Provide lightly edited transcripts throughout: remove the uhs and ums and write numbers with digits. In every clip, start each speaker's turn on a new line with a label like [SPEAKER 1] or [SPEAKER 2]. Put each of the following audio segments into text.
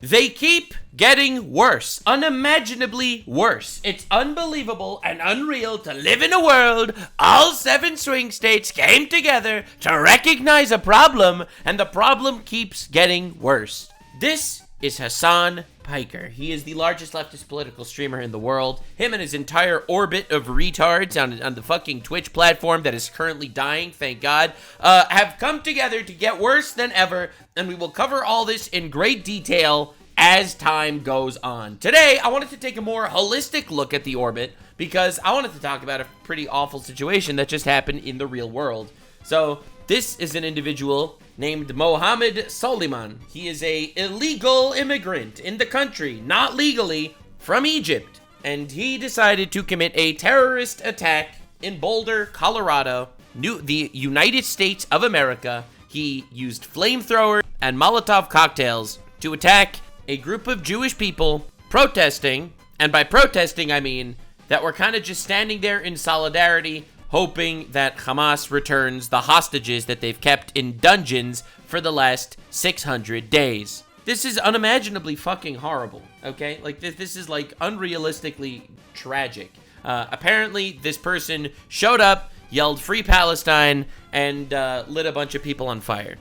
[SPEAKER 1] They keep getting worse, unimaginably worse. It's unbelievable and unreal to live in a world all 7 swing states came together to recognize a problem, and the problem keeps getting worse. This is Hassan Piker. He is the largest leftist political streamer in the world. Him and his entire orbit of retards on the fucking Twitch platform that is currently dying, thank God, have come together to get worse than ever, and we will cover all this in great detail as time goes on. Today, I wanted to take a more holistic look at the orbit because I wanted to talk about a pretty awful situation that just happened in the real world. So, this is an individual named Mohammed Soliman. He is a illegal immigrant in the country, not legally, from Egypt. And he decided to commit a terrorist attack in Boulder, Colorado, the United States of America. He used flamethrowers and Molotov cocktails to attack a group of Jewish people protesting, and by protesting I mean that were kind of just standing there in solidarity, hoping that Hamas returns the hostages that they've kept in dungeons for the last 600 days. This is unimaginably fucking horrible, okay? Like, this is, like, unrealistically tragic. Apparently, this person showed up, yelled "Free Palestine," and lit a bunch of people on fire.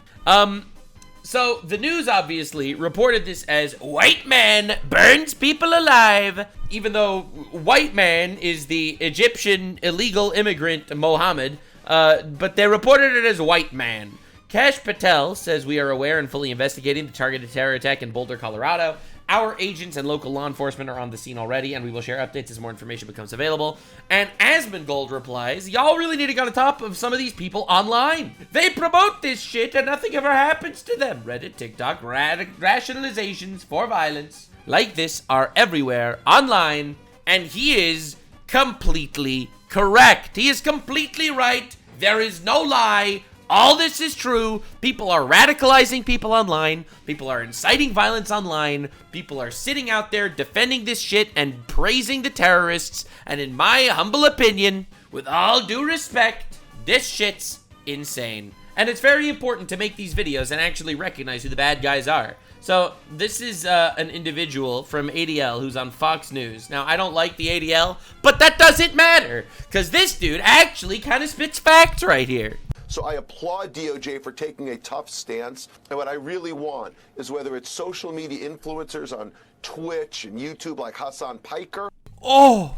[SPEAKER 1] So, the news obviously reported this as white man burns people alive, even though white man is the Egyptian illegal immigrant Mohammed, but they reported it as white man. Kash Patel says, "We are aware and fully investigating the targeted terror attack in Boulder, Colorado. Our agents and local law enforcement are on the scene already, and we will share updates as more information becomes available." And Asmongold replies, "Y'all really need to get on top of some of these people online. They promote this shit and nothing ever happens to them. Reddit, TikTok, rationalizations for violence like this are everywhere online." And he is completely correct. He is completely right. There is no lie. All this is true. People are radicalizing people online. People are inciting violence online. People are sitting out there defending this shit and praising the terrorists. And in my humble opinion, with all due respect, this shit's insane. And it's very important to make these videos and actually recognize who the bad guys are. So this is an individual from ADL who's on Fox News. Now, I don't like the ADL, but that doesn't matter, because this dude actually kind of spits facts right here.
[SPEAKER 2] So I applaud DOJ for taking a tough stance. And what I really want is, whether it's social media influencers on Twitch and YouTube like Hassan Piker, or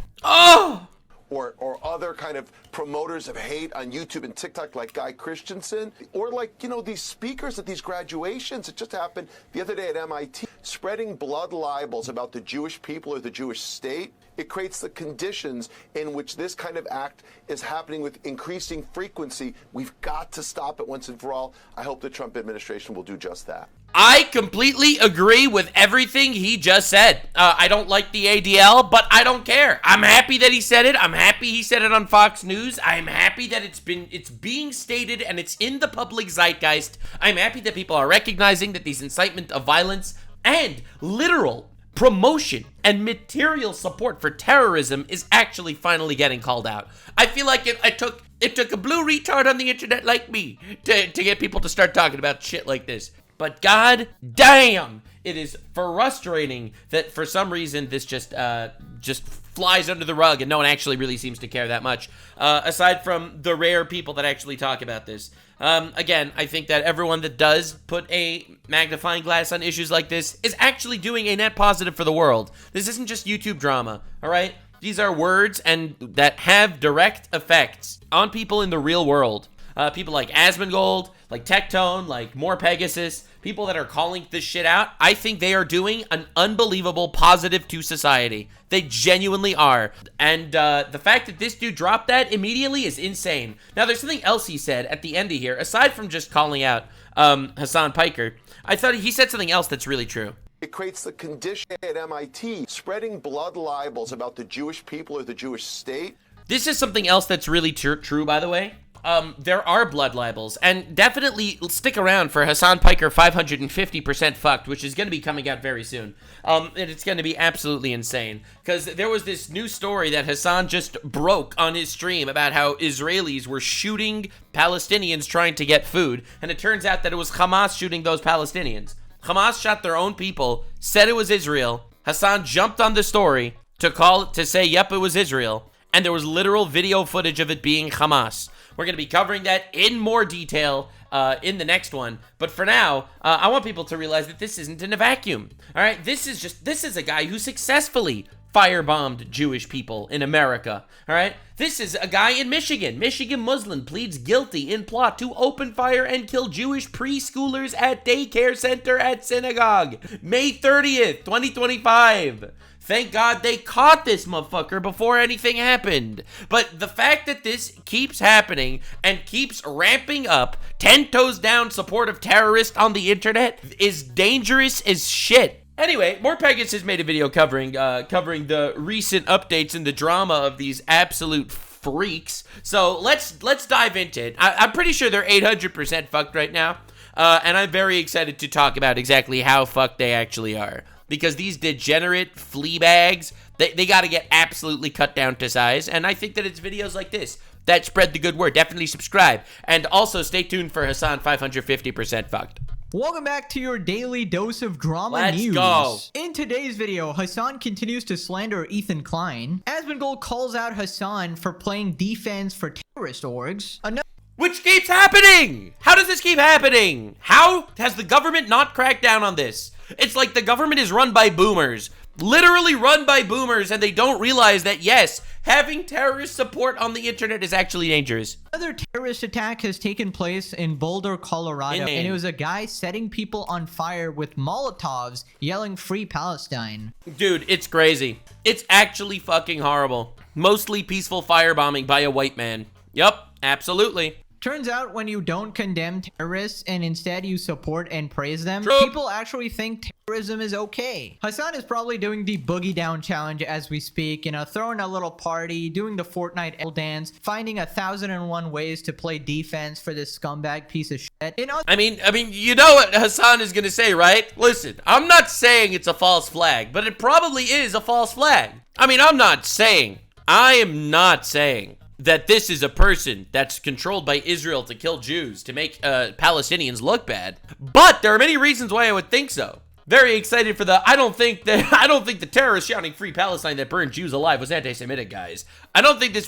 [SPEAKER 2] other kind of promoters of hate on YouTube and TikTok like Guy Christensen, or like, you know, these speakers at these graduations. It just happened the other day at MIT, spreading blood libels about the Jewish people or the Jewish state. It creates the conditions in which this kind of act is happening with increasing frequency. We've got to stop it once and for all. I hope the Trump administration will do just that.
[SPEAKER 1] I completely agree with everything he just said. I don't like the ADL, but I don't care. I'm happy that he said it. I'm happy he said it on Fox News. I'm happy that it's being stated and it's in the public zeitgeist. I'm happy that people are recognizing that these incitement of violence and literal promotion and material support for terrorism is actually finally getting called out. I feel like it took a blue retard on the internet like me to get people to start talking about shit like this. But god damn, it is frustrating that for some reason this just flies under the rug and no one actually really seems to care that much, aside from the rare people that actually talk about this. Again, I think that everyone that does put a magnifying glass on issues like this is actually doing a net positive for the world. This isn't just YouTube drama, all right? These are words and that have direct effects on people in the real world. People like Asmongold, like Tectone, like More Pegasus, people that are calling this shit out, I think they are doing an unbelievable positive to society. They genuinely are. And the fact that this dude dropped that immediately is insane. Now, there's something else he said at the end of here, aside from just calling out Hassan Piker. I thought he said something else that's really true.
[SPEAKER 2] It creates the condition at MIT, spreading blood libels about the Jewish people or the Jewish state.
[SPEAKER 1] This is something else that's really true, by the way. There are blood libels, and definitely stick around for Hassan Piker 550% fucked, which is going to be coming out very soon. And it's going to be absolutely insane, because there was this new story that Hassan just broke on his stream about how Israelis were shooting Palestinians trying to get food, and it turns out that it was Hamas shooting those Palestinians. Hamas shot their own people, said it was Israel. Hasan jumped on the story to say, yep, it was Israel. And there was literal video footage of it being Hamas. We're going to be covering that in more detail in the next one. But for now, I want people to realize that this isn't in a vacuum. All right, this is a guy who successfully firebombed Jewish people in America. All right, this is a guy in Michigan. Michigan Muslim pleads guilty in plot to open fire and kill Jewish preschoolers at daycare center at synagogue. May 30th, 2025. Thank God they caught this motherfucker before anything happened. But the fact that this keeps happening and keeps ramping up, 10 toes down support of terrorists on the internet is dangerous as shit. Anyway, More Pegasus made a video covering the recent updates and the drama of these absolute freaks. So let's dive into it. I'm pretty sure they're 800% fucked right now. And I'm very excited to talk about exactly how fucked they actually are. Because these degenerate flea bags, they got to get absolutely cut down to size. And I think that it's videos like this that spread the good word. Definitely subscribe. And also stay tuned for Hasan 550% fucked.
[SPEAKER 3] Welcome back to your daily dose of drama news.
[SPEAKER 1] Let's go.
[SPEAKER 3] In today's video, Hasan continues to slander Ethan Klein. Asmongold calls out Hasan for playing defense for terrorist orgs.
[SPEAKER 1] Which keeps happening! How does this keep happening? How has the government not cracked down on this? It's like the government is run by boomers. Literally run by boomers, and they don't realize that, yes, having terrorist support on the internet is actually dangerous.
[SPEAKER 3] Another terrorist attack has taken place in Boulder, Colorado, and it was a guy setting people on fire with Molotovs, yelling "Free Palestine."
[SPEAKER 1] Dude, it's crazy. It's actually fucking horrible. Mostly peaceful firebombing by a white man. Yup, absolutely.
[SPEAKER 3] Turns out when you don't condemn terrorists and instead you support and praise them,
[SPEAKER 1] True.
[SPEAKER 3] people actually think terrorism is okay. Hasan is probably doing the boogie down challenge as we speak, you know, throwing a little party, doing the Fortnite L dance, finding 1,001 ways to play defense for this scumbag piece of shit.
[SPEAKER 1] I mean, you know what Hasan is gonna say, right? Listen, I'm not saying it's a false flag, but it probably is a false flag. I am not saying that this is a person that's controlled by Israel to kill Jews, to make Palestinians look bad. But there are many reasons why I would think so. Very excited for I don't think the terrorists shouting "Free Palestine" that burned Jews alive was anti-Semitic, guys. I don't think this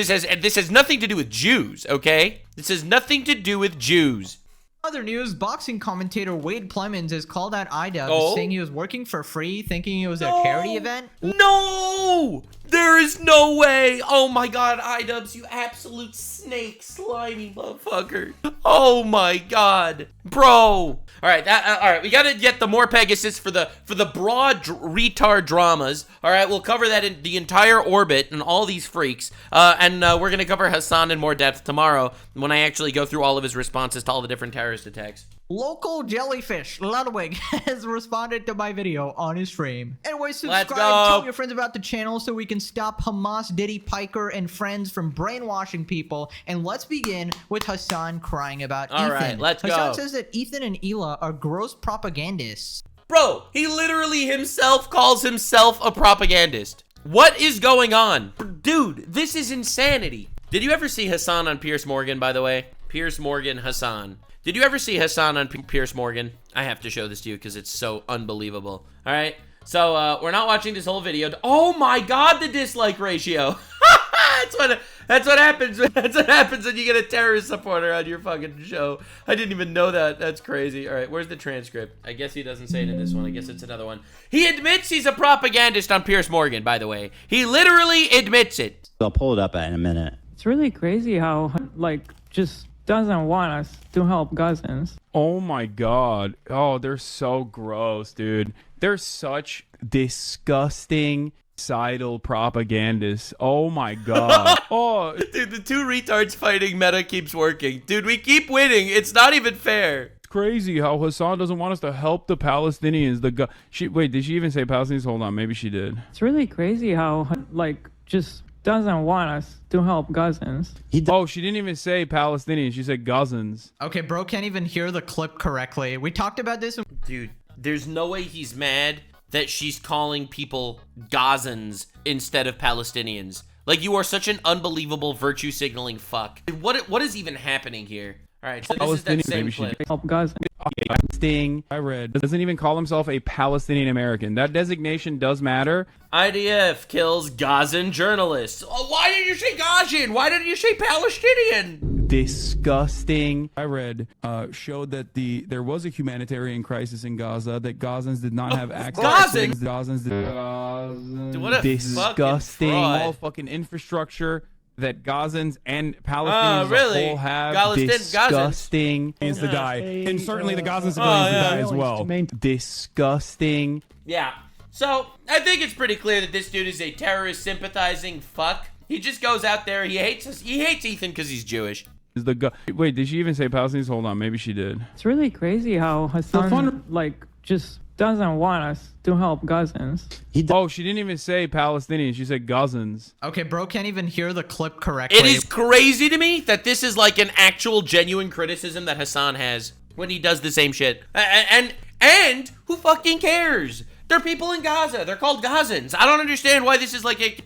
[SPEAKER 1] has nothing to do with Jews, okay? This has nothing to do with Jews.
[SPEAKER 3] Other news, boxing commentator Wade Clemens has called out Idubbbz, saying he was working for free, thinking it was a charity event.
[SPEAKER 1] No! There is no way! Oh my god, Idubbbz, you absolute snake, slimy motherfucker. Oh my god. Bro. Alright, we gotta get the More Pegasus for the broad retard dramas. Alright, we'll cover that in the entire orbit and all these freaks. And we're gonna cover Hasan in more depth tomorrow when I actually go through all of his responses to all the different terrorist attacks.
[SPEAKER 3] Local jellyfish Ludwig has responded to my video on his stream. Anyway, subscribe,
[SPEAKER 1] Let's go.
[SPEAKER 3] tell your friends about the channel so we can stop Hamas, Diddy, Piker, and friends from brainwashing people. And let's begin with Hasan crying about Ethan.
[SPEAKER 1] Alright, let's go.
[SPEAKER 3] Hasan says that Ethan and Ela are gross propagandists.
[SPEAKER 1] Bro, he literally himself calls himself a propagandist. What is going on? Dude, this is insanity. Did you ever see Hasan on Piers Morgan, by the way? Piers Morgan, Hasan. Did you ever see Hasan on Piers Morgan? I have to show this to you because it's so unbelievable. All right, so we're not watching this whole video. Oh my God, the dislike ratio. That's what happens. That's what happens when you get a terrorist supporter on your fucking show. I didn't even know that. That's crazy. All right, where's the transcript? I guess he doesn't say it in this one. I guess it's another one. He admits he's a propagandist on Piers Morgan, by the way. He literally admits it.
[SPEAKER 4] I'll pull it up in a minute.
[SPEAKER 5] It's really crazy how, just doesn't want us to help Gazans.
[SPEAKER 6] Oh my god. Oh, they're so gross, dude. They're such disgusting sidle propagandists. Oh my god. Oh,
[SPEAKER 1] dude, the two retards fighting meta keeps working. Dude, we keep winning. It's not even fair.
[SPEAKER 6] It's crazy how Hasan doesn't want us to help the Palestinians. Wait, did she even say Palestinians? Hold on, maybe she did.
[SPEAKER 5] It's really crazy how, just doesn't want us to help Gazans.
[SPEAKER 6] Oh, she didn't even say Palestinians. She said Gazans.
[SPEAKER 3] Okay, bro can't even hear the clip correctly. We talked about this.
[SPEAKER 1] Dude, there's no way he's mad that she's calling people Gazans instead of Palestinians. Like, you are such an unbelievable virtue signaling fuck. What is even happening here? All right, so this is that same clip.
[SPEAKER 5] Help Gaza.
[SPEAKER 6] Sting, I read, doesn't even call himself a Palestinian American. That designation does matter.
[SPEAKER 1] IDF kills Gazan journalists. Oh, why did you say Gazan? Why didn't you say Palestinian?
[SPEAKER 6] Disgusting. I read showed that there was a humanitarian crisis in Gaza, that Gazans did not have access to Gazans.
[SPEAKER 1] Dude, what a
[SPEAKER 6] disgusting.
[SPEAKER 1] fraud.
[SPEAKER 6] All fucking infrastructure that Gazans and Palestinians as a whole have. Disgusting.
[SPEAKER 4] Is the guy, and certainly the Gazan civilians die as well.
[SPEAKER 6] Disgusting.
[SPEAKER 1] Yeah. So I think it's pretty clear that this dude is a terrorist sympathizing fuck. He just goes out there. He hates us. He hates Ethan because he's Jewish.
[SPEAKER 6] Is the wait? Did she even say Palestinians? Hold on, maybe she did.
[SPEAKER 5] It's really crazy how Hassan just doesn't want us to help Gazans.
[SPEAKER 6] Oh, she didn't even say Palestinians. She said Gazans.
[SPEAKER 3] Okay, bro can't even hear the clip correctly.
[SPEAKER 1] It is crazy to me that this is like an actual genuine criticism that Hassan has when he does the same shit. And who fucking cares? They're people in Gaza. They're called Gazans. I don't understand why this is like a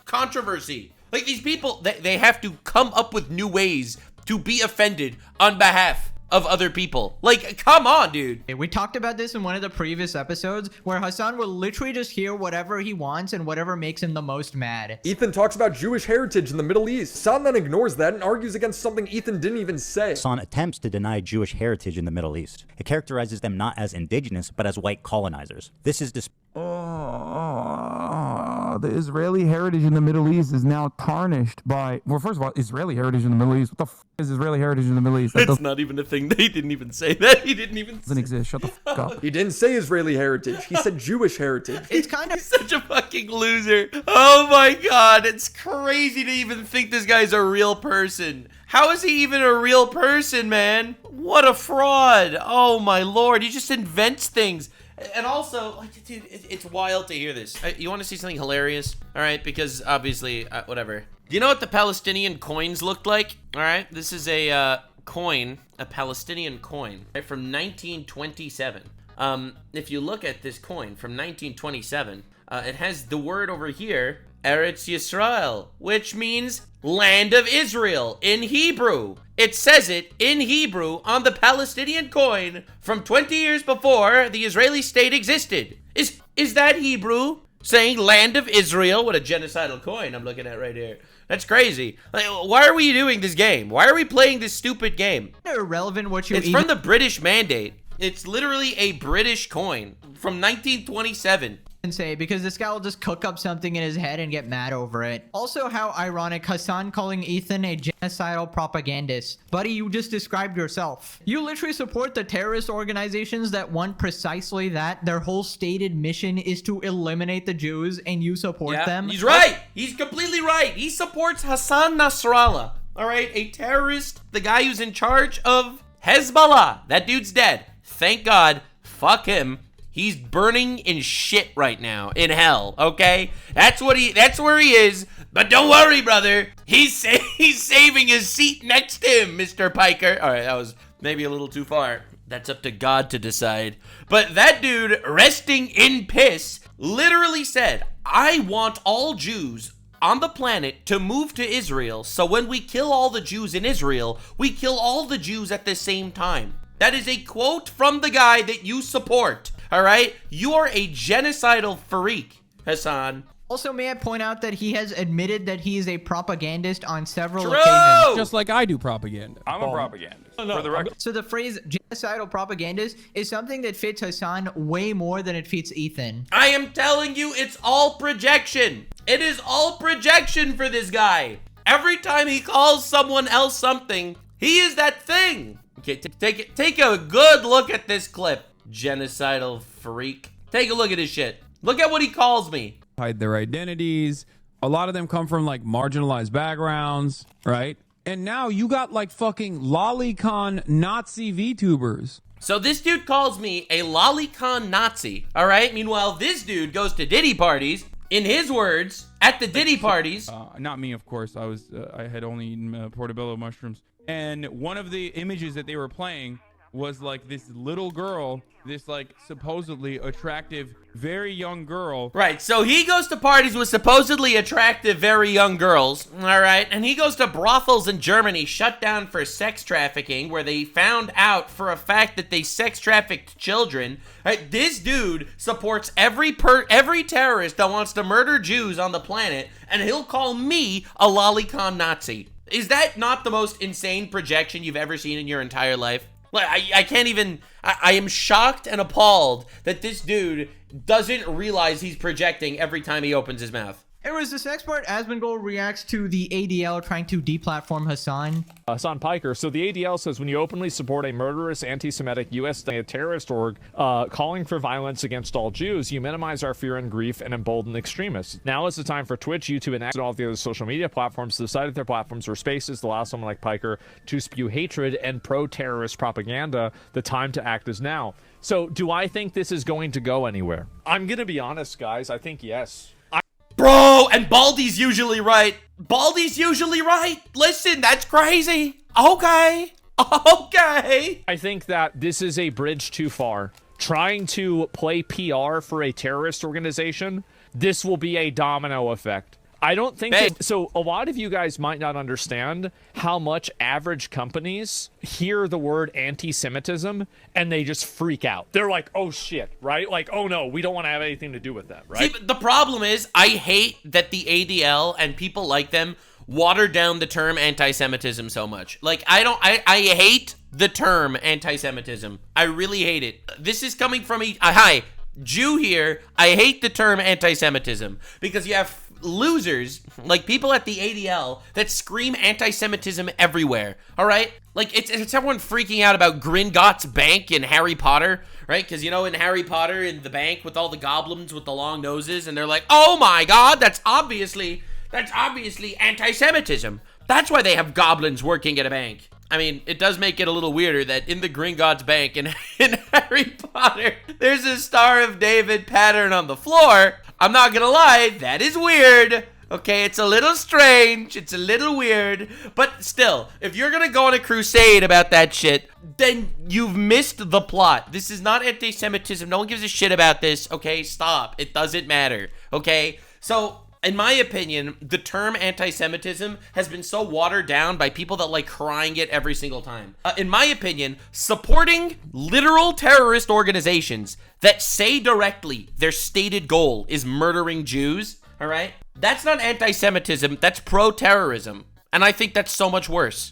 [SPEAKER 1] controversy. Like, these people, they have to come up with new ways to be offended on behalf of other people. Like, come on, dude.
[SPEAKER 3] We talked about this in one of the previous episodes where Hassan will literally just hear whatever he wants and whatever makes him the most mad.
[SPEAKER 7] Ethan talks about Jewish heritage in the Middle East. Hassan then ignores that and argues against something Ethan didn't even say.
[SPEAKER 8] Hassan attempts to deny Jewish heritage in the Middle East. It characterizes them not as indigenous, but as white colonizers. This is
[SPEAKER 9] the Israeli heritage in the Middle East is now tarnished by, well, first of all, Israeli heritage in the Middle East. What the f is Israeli heritage in the Middle East?
[SPEAKER 1] That's not even a thing. They didn't even say that. He didn't even
[SPEAKER 9] doesn't exist. Shut the f up.
[SPEAKER 7] He didn't say Israeli heritage. He said Jewish heritage.
[SPEAKER 3] It's kind of
[SPEAKER 1] He's such a fucking loser. Oh my god, it's crazy to even think this guy's a real person. How is he even a real person, man? What a fraud. Oh my lord, he just invents things. And also, like, dude, it's wild to hear this. You want to see something hilarious? All right, because obviously, whatever. Do you know what the Palestinian coins looked like? All right, this is a coin, a Palestinian coin, right, from 1927. If you look at this coin from 1927, it has the word over here, Eretz Yisrael, which means land of Israel in Hebrew. It says it in Hebrew on the Palestinian coin from 20 years before the Israeli state existed. Is that Hebrew? Saying land of Israel? What a genocidal coin I'm looking at right here. That's crazy. Like, why are we doing this game? Why are we playing this stupid game?
[SPEAKER 3] irrelevant what you
[SPEAKER 1] It's from the British Mandate. It's literally a British coin from 1927.
[SPEAKER 3] say, because this guy will just cook up something in his head and get mad over it. Also, how ironic, Hassan calling Ethan a genocidal propagandist. Buddy, you just described yourself. You literally support the terrorist organizations that want precisely that. Their whole stated mission is to eliminate the Jews, and you support them.
[SPEAKER 1] He's right. He's completely right. He supports Hassan Nasrallah. All right, a terrorist, the guy who's in charge of Hezbollah. That dude's dead. Thank God. Fuck him. He's burning in shit right now, in hell, okay? That's where he is. But don't worry, brother. He's saving his seat next to him, Mr. Piker. All right, that was maybe a little too far. That's up to God to decide. But that dude, resting in piss, literally said, I want all Jews on the planet to move to Israel, so when we kill all the Jews in Israel, we kill all the Jews at the same time. That is a quote from the guy that you support. All right, you are a genocidal freak, Hassan.
[SPEAKER 3] Also, may I point out that he has admitted that he is a propagandist on several occasions.
[SPEAKER 4] Just like I do propaganda.
[SPEAKER 6] I'm a propagandist, for the record.
[SPEAKER 3] So the phrase genocidal propagandist is something that fits Hassan way more than it fits Ethan.
[SPEAKER 1] I am telling you, it's all projection. It is all projection for this guy. Every time he calls someone else something, he is that thing. Okay, take a good look at this clip. Genocidal freak. Take a look at his shit. Look at what he calls me.
[SPEAKER 4] Hide their identities. A lot of them come from like marginalized backgrounds, right? And now you got like fucking lolicon Nazi VTubers.
[SPEAKER 1] So this dude calls me a lolicon Nazi, all right? Meanwhile, this dude goes to Diddy parties, in his words, at the Diddy parties.
[SPEAKER 6] Not me, of course. I had only eaten portobello mushrooms. And one of the images that they were playing
[SPEAKER 4] was like this little girl, this like supposedly attractive, very young girl.
[SPEAKER 1] Right, so he goes to parties with supposedly attractive, very young girls, all right? And he goes to brothels in Germany shut down for sex trafficking, where they found out for a fact that they sex trafficked children. Right, this dude supports every terrorist that wants to murder Jews on the planet, and he'll call me a lolicon Nazi. Is that not the most insane projection you've ever seen in your entire life? Like, I can't even, I am shocked and appalled that this dude doesn't realize he's projecting every time he opens his mouth.
[SPEAKER 3] Anyways, this next part, Asmongold reacts to the ADL trying to deplatform Hassan.
[SPEAKER 10] Hassan Piker. So the ADL says when you openly support a murderous, anti-Semitic U.S. terrorist org calling for violence against all Jews, you minimize our fear and grief and embolden extremists. Now is the time for Twitch, YouTube, and all the other social media platforms to decide that their platforms or spaces to allow someone like Piker to spew hatred and pro-terrorist propaganda. The time to act is now. So do I think this is going to go anywhere? I'm going to be honest, guys. I think yes.
[SPEAKER 1] Bro, and Baldy's usually right. Baldy's usually right. Listen, that's crazy. Okay.
[SPEAKER 10] I think that this is a bridge too far. Trying to play PR for a terrorist organization, this will be a domino effect. I don't think that, so a lot of you guys might not understand how much average companies hear the word anti-Semitism and they just freak out. They're like, oh shit, right? Like, oh no, we don't want to have anything to do with that, right?
[SPEAKER 1] See, but the problem is, I hate that the ADL and people like them water down the term anti-Semitism so much. Like, I hate the term anti-Semitism. I really hate it. This is coming from hi, Jew here. I hate the term anti-Semitism because you have losers like people at the ADL that scream anti-Semitism everywhere. All right, like it's everyone freaking out about Gringotts Bank in Harry Potter, right? Because you know in Harry Potter in the bank with all the goblins with the long noses, and they're like, oh my god, that's obviously anti-Semitism. That's why they have goblins working at a bank. I mean, it does make it a little weirder that in the Gringotts Bank in Harry Potter, there's a Star of David pattern on the floor. I'm not gonna lie, that is weird. Okay, it's a little strange, it's a little weird, but still, if you're gonna go on a crusade about that shit, then you've missed the plot. This is not anti-Semitism. No one gives a shit about this, okay? Stop. It doesn't matter, okay? So, in my opinion, the term anti-Semitism has been so watered down by people that like crying it every single time. In my opinion, supporting literal terrorist organizations that say directly their stated goal is murdering Jews, all right? That's not anti-Semitism, that's pro-terrorism. And I think that's so much worse.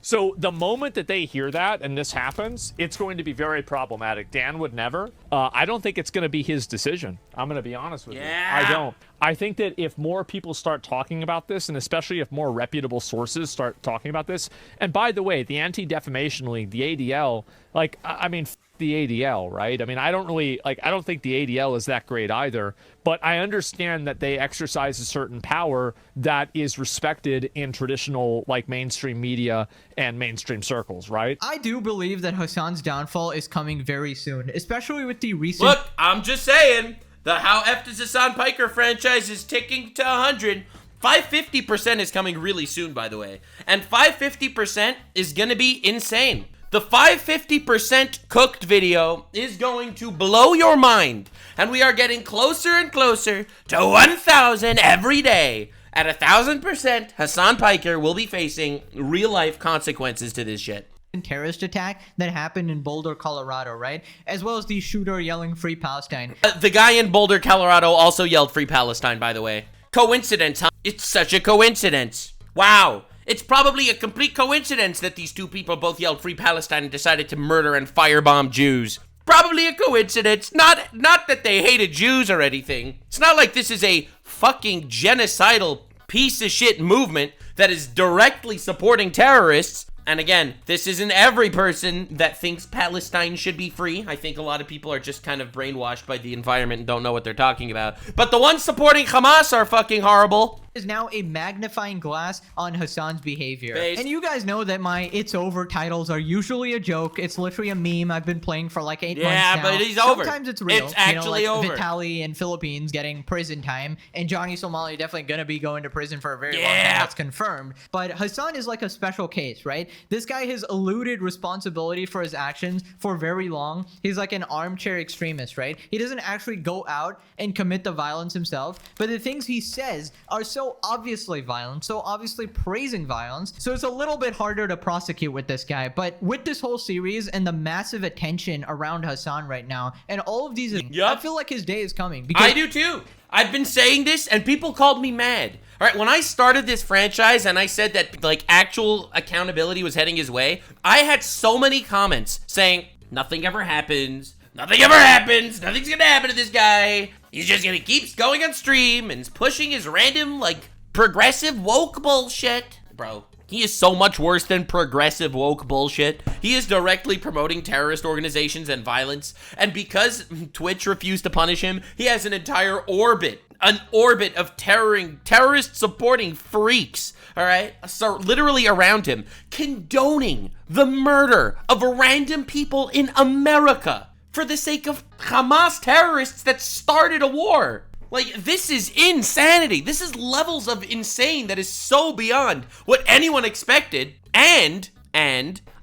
[SPEAKER 10] So the moment that they hear that and this happens, it's going to be very problematic. Dan would never. I don't think it's going to be his decision. I'm going to be honest with you. I don't. I think that if more people start talking about this, and especially if more reputable sources start talking about this, and by the way, the Anti-Defamation League, the ADL, like, I mean, the ADL, right? I mean, I don't think the ADL is that great either, but I understand that they exercise a certain power that is respected in traditional, like, mainstream media and mainstream circles, right?
[SPEAKER 3] I do believe that Hassan's downfall is coming very soon, especially with the recent...
[SPEAKER 1] Look, I'm just saying, the How F Does Hassan Piker franchise is ticking to 100. 550% is coming really soon, by the way. And 550% is gonna be insane. The 550% cooked video is going to blow your mind. And we are getting closer and closer to 1,000 every day. At 1,000%, Hassan Piker will be facing real-life consequences to this shit.
[SPEAKER 3] Terrorist attack that happened in Boulder, Colorado, right? As well as the shooter yelling Free Palestine.
[SPEAKER 1] The guy in Boulder, Colorado also yelled Free Palestine, by the way. Coincidence, huh? It's such a coincidence. Wow. It's probably a complete coincidence that these two people both yelled Free Palestine and decided to murder and firebomb Jews. Probably a coincidence. Not that they hated Jews or anything. It's not like this is a fucking genocidal piece of shit movement that is directly supporting terrorists. And again, this isn't every person that thinks Palestine should be free. I think a lot of people are just kind of brainwashed by the environment and don't know what they're talking about. But the ones supporting Hamas are fucking horrible.
[SPEAKER 3] is now a magnifying glass on Hassan's behavior.
[SPEAKER 1] Based.
[SPEAKER 3] And you guys know that my "It's Over" titles are usually a joke. It's literally a meme I've been playing for like 8 months now.
[SPEAKER 1] Yeah, but he's over.
[SPEAKER 3] Sometimes it's real.
[SPEAKER 1] It's actually
[SPEAKER 3] like
[SPEAKER 1] over.
[SPEAKER 3] Vitaly in Philippines getting prison time, and Johnny Somali definitely gonna be going to prison for a very long time. That's confirmed. But Hassan is like a special case, right? This guy has eluded responsibility for his actions for very long. He's like an armchair extremist, right? He doesn't actually go out and commit the violence himself, but the things he says are so obviously violent, so obviously praising violence, so it's a little bit harder to prosecute with this guy. But with this whole series and the massive attention around Hassan right now and all of these, I feel like his day is coming. Because
[SPEAKER 1] I do too. I've been saying this and people called me mad. All right, when I started this franchise and I said that like actual accountability was heading his way, I had so many comments saying nothing ever happens. Nothing ever happens. Nothing's gonna happen to this guy. He's just gonna keep going on stream and pushing his random, like, progressive woke bullshit. Bro, he is so much worse than progressive woke bullshit. He is directly promoting terrorist organizations and violence. And because Twitch refused to punish him, he has an entire orbit. An orbit of terrorist-supporting freaks, all right? So literally around him, condoning the murder of random people in America for the sake of Hamas terrorists that started a war. Like, this is insanity. This is levels of insane that is so beyond what anyone expected. And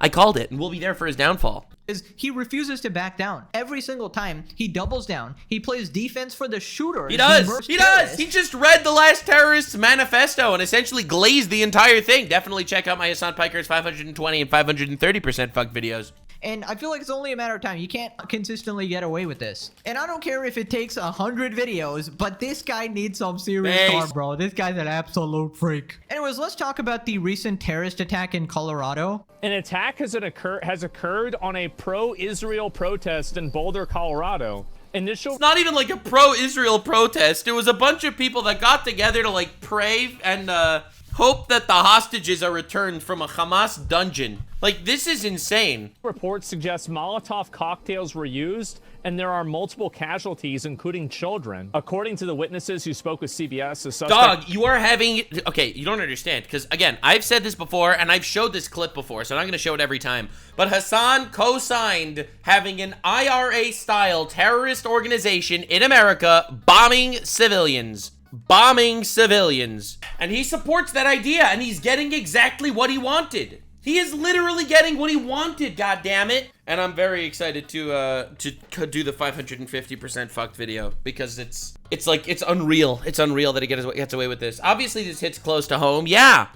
[SPEAKER 1] I called it, and we'll be there for his downfall.
[SPEAKER 3] Is he refuses to back down. Every single time, he doubles down. He plays defense for the shooter.
[SPEAKER 1] He does. He does. He just read the last terrorist's manifesto and essentially glazed the entire thing. Definitely check out my Hassan Piker's 520 and 530% fuck videos.
[SPEAKER 3] And I feel like it's only a matter of time. You can't consistently get away with this. And I don't care if it takes 100 videos, but this guy needs some serious karma, bro. This guy's an absolute freak. Anyways, let's talk about the recent terrorist attack in Colorado.
[SPEAKER 10] An attack has occurred on a pro-Israel protest in Boulder, Colorado. It's
[SPEAKER 1] not even like a pro-Israel protest. It was a bunch of people that got together to like pray and hope that the hostages are returned from a Hamas dungeon. Like, this is insane.
[SPEAKER 10] Reports suggest Molotov cocktails were used, and there are multiple casualties, including children. According to the witnesses who spoke with CBS, the suspect—
[SPEAKER 1] Dog, you are having— Okay, you don't understand, because, again, I've said this before, and I've showed this clip before, so I'm not going to show it every time. But Hassan co-signed having an IRA-style terrorist organization in America bombing civilians. And he supports that idea, and he's getting exactly what he wanted. He is literally getting what he wanted, goddammit. And I'm very excited to do the 550% fucked video, because it's unreal. It's unreal that he gets away with this. Obviously, this hits close to home. Yeah,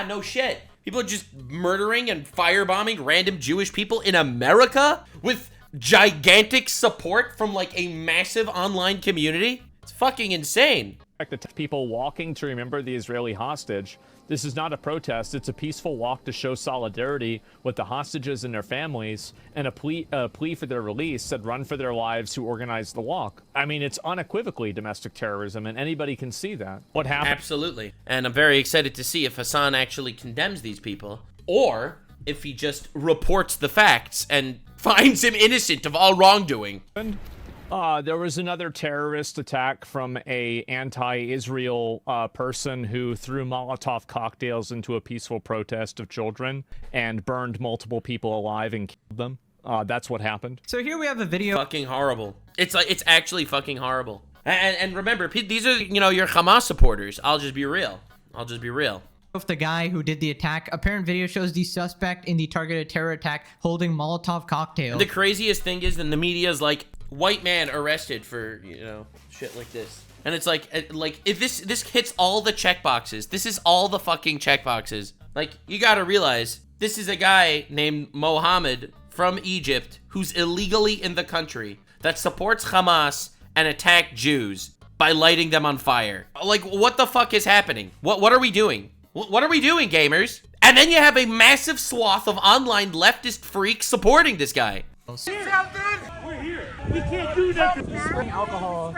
[SPEAKER 1] no shit. People are just murdering and firebombing random Jewish people in America with gigantic support from like a massive online community. It's fucking insane.
[SPEAKER 10] The people walking to remember the Israeli hostage. This is not a protest. It's a peaceful walk to show solidarity with the hostages and their families, and a plea for their release, said Run for Their Lives, who organized the walk. I mean, it's unequivocally domestic terrorism, and anybody can see that. What happened?
[SPEAKER 1] Absolutely. And I'm very excited to see if Hassan actually condemns these people, or if he just reports the facts and finds him innocent of all wrongdoing.
[SPEAKER 10] There was another terrorist attack from a anti-Israel person who threw Molotov cocktails into a peaceful protest of children and burned multiple people alive and killed them. That's what happened.
[SPEAKER 3] So here we have a video.
[SPEAKER 1] Fucking horrible. It's actually fucking horrible. And remember, these are, your Hamas supporters. I'll just be real.
[SPEAKER 3] Of the guy who did the attack. Apparent video shows the suspect in the targeted terror attack holding Molotov cocktails.
[SPEAKER 1] And the craziest thing is, then the media is like, white man arrested for, shit like this. And it's like if this hits all the checkboxes. This is all the fucking checkboxes. Like, you gotta realize, this is a guy named Mohammed from Egypt who's illegally in the country that supports Hamas and attacked Jews by lighting them on fire. Like, what the fuck is happening? What are we doing? What are we doing, gamers? And then you have a massive swath of online leftist freaks supporting this guy.
[SPEAKER 5] We're here. We can't do that. He's spraying alcohol.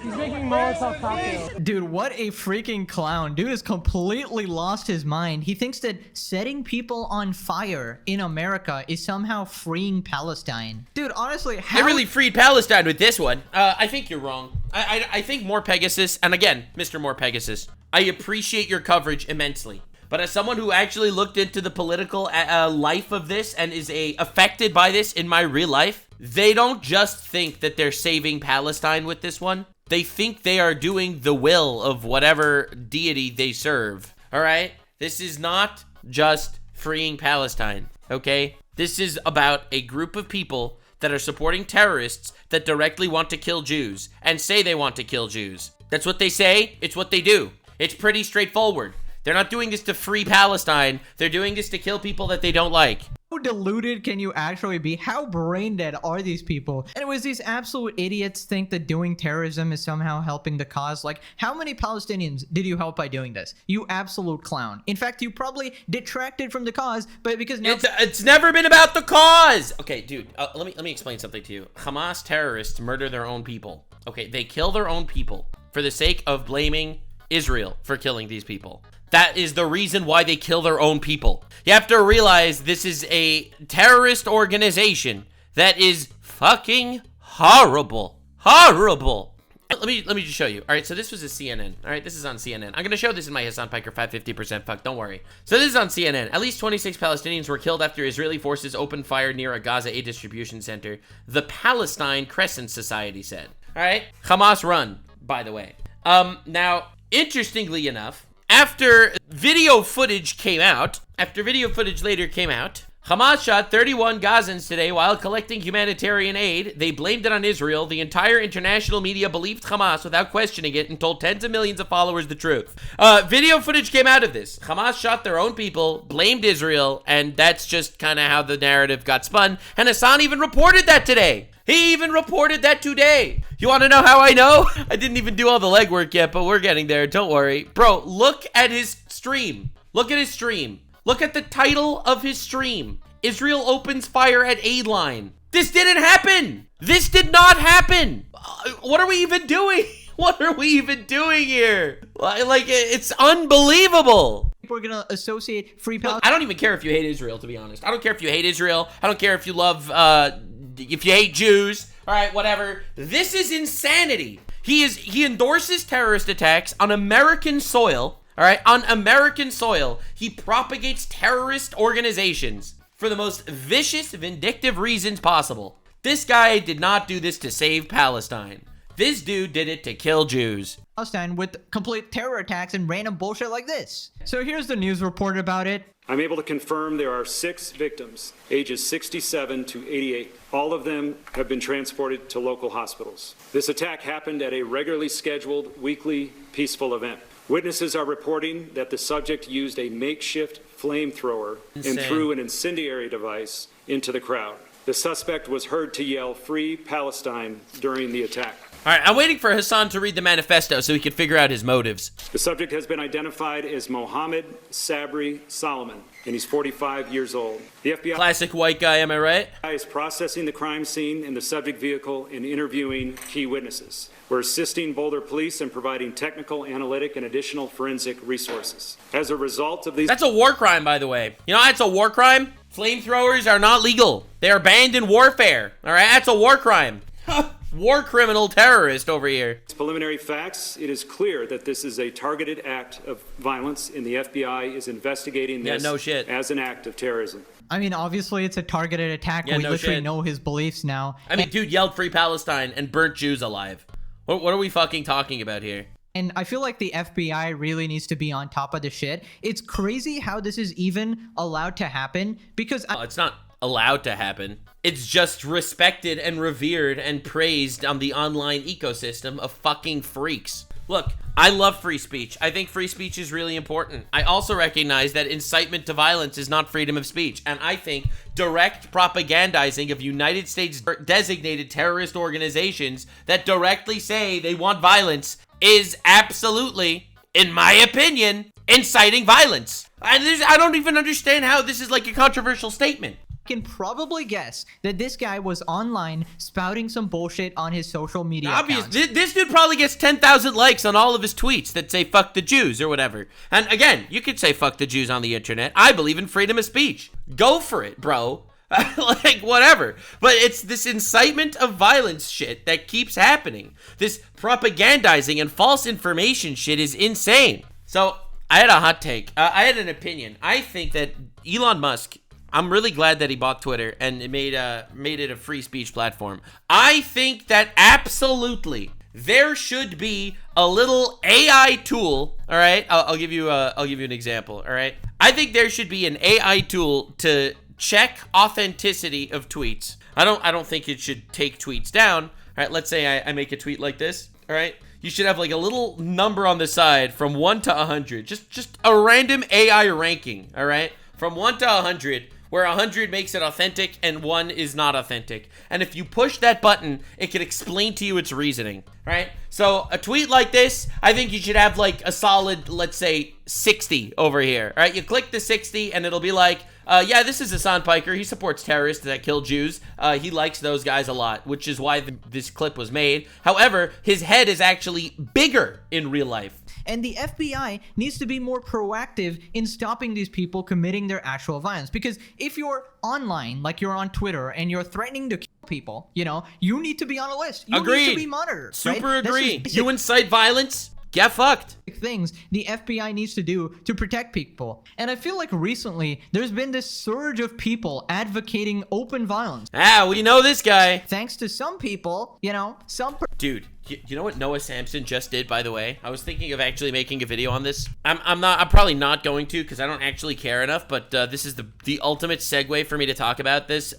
[SPEAKER 5] He's making Molotov cocktails.
[SPEAKER 3] Dude, what a freaking clown. Dude has completely lost his mind. He thinks that setting people on fire in America is somehow freeing Palestine. Dude, honestly,
[SPEAKER 1] They really freed Palestine with this one. I think you're wrong. I think More Pegasus, and again, Mr. More Pegasus, I appreciate your coverage immensely. But as someone who actually looked into the political life of this and is affected by this in my real life, they don't just think that they're saving Palestine with this one. They think they are doing the will of whatever deity they serve. All right? This is not just freeing Palestine, okay? This is about a group of people that are supporting terrorists that directly want to kill Jews and say they want to kill Jews. That's what they say. It's what they do. It's pretty straightforward. They're not doing this to free Palestine. They're doing this to kill people that they don't like.
[SPEAKER 3] How deluded can you actually be? How brain dead are these people? And it was these absolute idiots think that doing terrorism is somehow helping the cause. Like, how many Palestinians did you help by doing this? You absolute clown. In fact, you probably detracted from the cause, but because now
[SPEAKER 1] it's never been about the cause. Okay, dude, let me explain something to you. Hamas terrorists murder their own people. Okay, they kill their own people for the sake of blaming Israel for killing these people. That is the reason why they kill their own people. You have to realize this is a terrorist organization that is fucking horrible. Horrible. Let me just show you. All right, so this was a CNN. All right, this is on CNN. I'm going to show this in my Hassan Piker 550% fuck. Don't worry. So this is on CNN. At least 26 Palestinians were killed after Israeli forces opened fire near a Gaza aid distribution center. The Palestine Crescent Society said. All right, Hamas run, by the way. Now, interestingly enough, after video footage later came out, Hamas shot 31 Gazans today while collecting humanitarian aid. They blamed it on Israel. The entire international media believed Hamas without questioning it and told tens of millions of followers the truth. Video footage came out of this. Hamas shot their own people, blamed Israel, and that's just kind of how the narrative got spun. And Hasan even reported that today. He even reported that today. You want to know how I know? I didn't even do all the legwork yet, but we're getting there. Don't worry. Bro, look at his stream. Look at his stream. Look at the title of his stream. Israel opens fire at aid line. This didn't happen. This did not happen. What are we even doing? What are we even doing here? Like, it's unbelievable.
[SPEAKER 3] We're going to associate free Palestine.
[SPEAKER 1] I don't even care if you hate Israel, to be honest. I don't care if you hate Israel. I don't care if you love, if you hate Jews. All right, whatever. This is insanity. He endorses terrorist attacks on American soil. All right, on American soil. He propagates terrorist organizations for the most vicious, vindictive reasons possible. This guy did not do this to save Palestine. This dude did it to kill Jews.
[SPEAKER 3] Palestine with complete terror attacks and random bullshit like this. So here's the news report about it.
[SPEAKER 11] I'm able to confirm there are 6 victims, ages 67 to 88. All of them have been transported to local hospitals. This attack happened at a regularly scheduled weekly peaceful event. Witnesses are reporting that the subject used a makeshift flamethrower and threw an incendiary device into the crowd. The suspect was heard to yell, "Free Palestine," during the attack.
[SPEAKER 1] All right, I'm waiting for Hasan to read the manifesto so we can figure out his motives.
[SPEAKER 11] The subject has been identified as Mohammed Sabri Solomon, and he's 45 years old. The FBI
[SPEAKER 1] Classic white guy, am I right?
[SPEAKER 11] is processing the crime scene in the subject vehicle and interviewing key witnesses. We're assisting Boulder police in providing technical, analytic, and additional forensic resources. As a result of these...
[SPEAKER 1] That's a war crime, by the way. You know that's a war crime? Flamethrowers are not legal. They are banned in warfare. All right, that's a war crime. War criminal terrorist over here.
[SPEAKER 11] Preliminary facts, it is clear that this is a targeted act of violence, and the FBI is investigating this as an act of terrorism.
[SPEAKER 3] I mean, obviously it's a targeted attack. We literally know his beliefs now.
[SPEAKER 1] I mean, dude yelled "Free Palestine" and burnt Jews alive. What are we fucking talking about here?
[SPEAKER 3] And I feel like the FBI really needs to be on top of the shit. It's crazy how this is even allowed to happen because
[SPEAKER 1] it's not allowed to happen. It's just respected and revered and praised on the online ecosystem of fucking freaks. Look, I love free speech. I think free speech is really important. I also recognize that incitement to violence is not freedom of speech. And I think direct propagandizing of United States designated terrorist organizations that directly say they want violence is absolutely, in my opinion, inciting violence. I don't even understand how this is like a controversial statement.
[SPEAKER 3] Can probably guess that this guy was online spouting some bullshit on his social media accounts.
[SPEAKER 1] This dude probably gets 10,000 likes on all of his tweets that say fuck the Jews or whatever. And again, you could say fuck the Jews on the internet. I believe in freedom of speech. Go for it, bro. Like, whatever. But it's this incitement of violence shit that keeps happening. This propagandizing and false information shit is insane. So, I had a hot take. I had an opinion. I think that Elon Musk, I'm really glad that he bought Twitter and it made it a free speech platform. I think that absolutely there should be a little AI tool, all right? I'll give you an example, all right? I think there should be an AI tool to check authenticity of tweets. I don't think it should take tweets down. All right, let's say I make a tweet like this, all right? You should have like a little number on the side from 1 to 100. Just a random AI ranking, all right? From 1 to 100, where 100 makes it authentic and 1 is not authentic. And if you push that button, it can explain to you its reasoning, right? So a tweet like this, I think you should have like a solid, let's say 60 over here, all right? You click the 60 and it'll be like, yeah, this is Hassan Piker. He supports terrorists that kill Jews. He likes those guys a lot, which is why this clip was made. However, his head is actually bigger in real life.
[SPEAKER 3] And the FBI needs to be more proactive in stopping these people committing their actual violence. Because if you're online, like you're on Twitter, and you're threatening to kill people, you know, you need to be on a list. You
[SPEAKER 1] Agreed.
[SPEAKER 3] need to be monitored.
[SPEAKER 1] Super
[SPEAKER 3] right?
[SPEAKER 1] agree. You incite violence, get fucked.
[SPEAKER 3] Things the FBI needs to do to protect people. And I feel like recently there's been this surge of people advocating open violence.
[SPEAKER 1] We know this guy.
[SPEAKER 3] Thanks to some people, you know,
[SPEAKER 1] Dude, you know what Noah Samsen just did, by the way? I was thinking of actually making a video on this. I'm probably not going to because I don't actually care enough, but this is the ultimate segue for me to talk about this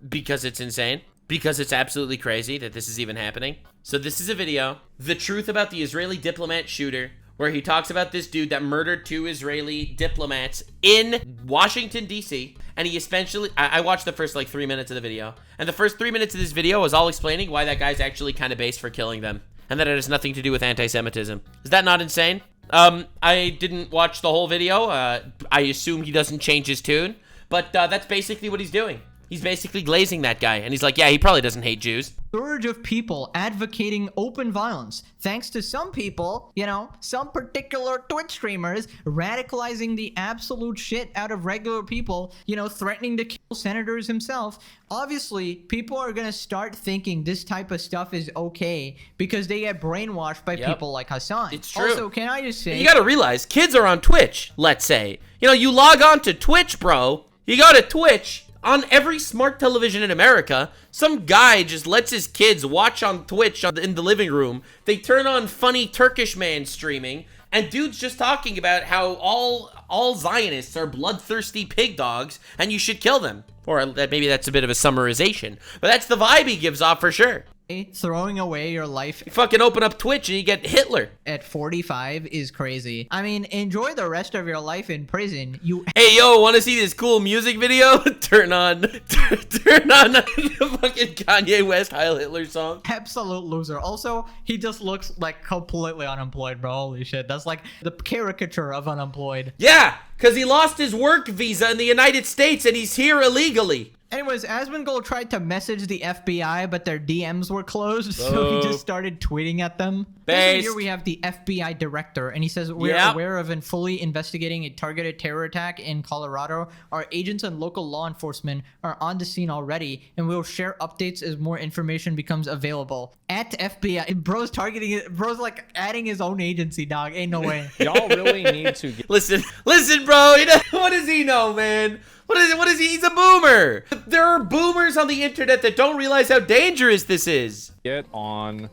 [SPEAKER 1] because it's insane. Because it's absolutely crazy that this is even happening. So this is a video, The Truth About the Israeli Diplomat Shooter, where he talks about this dude that murdered 2 Israeli diplomats in Washington, D.C. And he essentially, I watched the first like 3 minutes of the video. And the first 3 minutes of this video was all explaining why that guy's actually kind of based for killing them. And that it has nothing to do with anti-Semitism. Is that not insane? I didn't watch the whole video. I assume he doesn't change his tune. But that's basically what he's doing. He's basically glazing that guy. And he's like, yeah, he probably doesn't hate Jews.
[SPEAKER 3] Surge of people advocating open violence. Thanks to some people, you know, some particular Twitch streamers radicalizing the absolute shit out of regular people, you know, threatening to kill senators himself. Obviously, people are going to start thinking this type of stuff is okay because they get brainwashed by people like Hassan.
[SPEAKER 1] It's true.
[SPEAKER 3] Also, can I just say...
[SPEAKER 1] You got to realize, kids are on Twitch, let's say. You know, you log on to Twitch, bro. You go to Twitch. On every smart television in America, some guy just lets his kids watch on Twitch in the living room. They turn on funny Turkish man streaming, and dude's just talking about how all Zionists are bloodthirsty pig dogs, and you should kill them. Or maybe that's a bit of a summarization, but that's the vibe he gives off for sure.
[SPEAKER 3] Throwing away your life.
[SPEAKER 1] You fucking open up Twitch and you get Hitler.
[SPEAKER 3] At 45 is crazy. I mean, enjoy the rest of your life in prison.
[SPEAKER 1] Hey, yo, want to see this cool music video? turn on the fucking Kanye West Heil Hitler song.
[SPEAKER 3] Absolute loser. Also, he just looks like completely unemployed, bro. Holy shit. That's like the caricature of unemployed.
[SPEAKER 1] Yeah, because he lost his work visa in the United States and he's here illegally.
[SPEAKER 3] Anyways, Asmongold tried to message the FBI, but their DMs were closed, so he just started tweeting at them. Here we have the FBI director, and he says, we're aware of and fully investigating a targeted terror attack in Colorado. Our agents and local law enforcement are on the scene already, and we'll share updates as more information becomes available. At FBI, bro's targeting it. Bro's like adding his own agency, dog. Ain't no way.
[SPEAKER 10] Y'all really need to
[SPEAKER 1] listen, bro. What does he know, man? What is he? He's a boomer. There are boomers on the internet that don't realize how dangerous this is.
[SPEAKER 10] Get on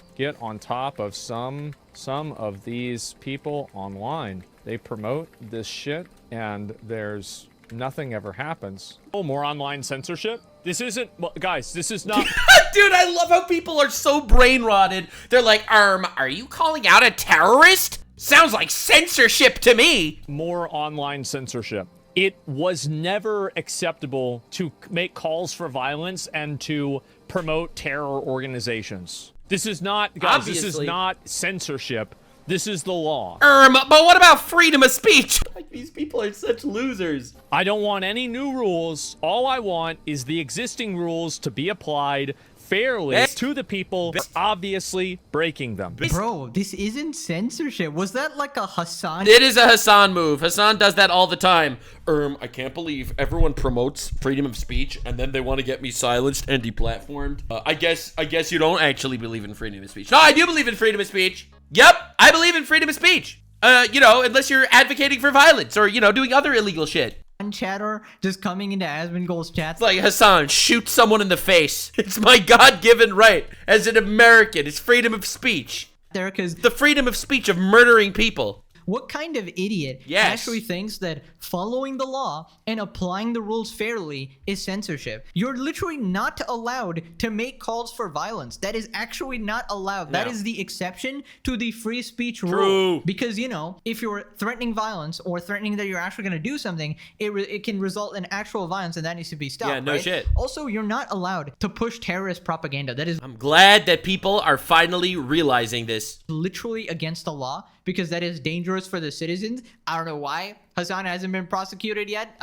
[SPEAKER 10] top of some of these people online. They promote this shit and there's nothing ever happens. Oh, more online censorship? This isn't, guys, this is not.
[SPEAKER 1] Dude, I love how people are so brain rotted. They're like, are you calling out a terrorist? Sounds like censorship to me.
[SPEAKER 10] More online censorship. It was never acceptable to make calls for violence and to promote terror organizations. This is not, guys,
[SPEAKER 1] obviously.
[SPEAKER 10] This is not censorship. This is the law.
[SPEAKER 1] But what about freedom of speech? Like, these people are such losers.
[SPEAKER 10] I don't want any new rules. All I want is the existing rules to be applied fairly to the people who are obviously breaking them.
[SPEAKER 3] Bro, this isn't censorship. Was that like a Hasan?
[SPEAKER 1] It is a Hasan move. Hasan does that all the time. I can't believe everyone promotes freedom of speech and then they want to get me silenced and deplatformed. I guess you don't actually believe in freedom of speech. No, I do believe in freedom of speech. Yep, I believe in freedom of speech. Unless you're advocating for violence or, doing other illegal shit.
[SPEAKER 3] Chatter just coming into Asmongold's chat.
[SPEAKER 1] It's like, Hasan, shoot someone in the face. It's my God-given right as an American. It's freedom of speech.
[SPEAKER 3] There, because
[SPEAKER 1] the freedom of speech of murdering people.
[SPEAKER 3] What kind of idiot actually thinks that following the law and applying the rules fairly is censorship? You're literally not allowed to make calls for violence. That is actually not allowed. That is the exception to the free speech rule. Because, if you're threatening violence or threatening that you're actually going to do something, it can result in actual violence, and that needs to be stopped.
[SPEAKER 1] Yeah, no shit.
[SPEAKER 3] Also, you're not allowed to push terrorist propaganda.
[SPEAKER 1] I'm glad that people are finally realizing this.
[SPEAKER 3] Literally against the law, because that is dangerous for the citizens. I don't know why Hasan hasn't been prosecuted yet.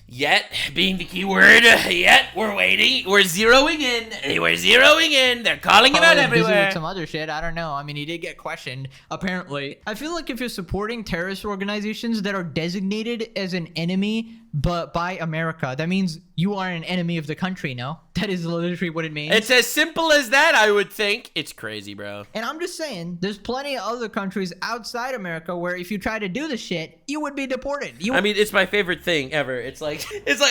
[SPEAKER 1] Yet being the key word. Yet we're waiting. We're zeroing in. They're calling him out everywhere.
[SPEAKER 3] Busy with some other shit. I don't know. I mean, he did get questioned, apparently. I feel like if you're supporting terrorist organizations that are designated as an enemy but by America, that means you are an enemy of the country, no? That is literally what it means.
[SPEAKER 1] It's as simple as that, I would think. It's crazy, bro.
[SPEAKER 3] And I'm just saying, there's plenty of other countries outside America where if you try to do this shit, you would be deported.
[SPEAKER 1] I mean, it's my favorite thing ever. It's like,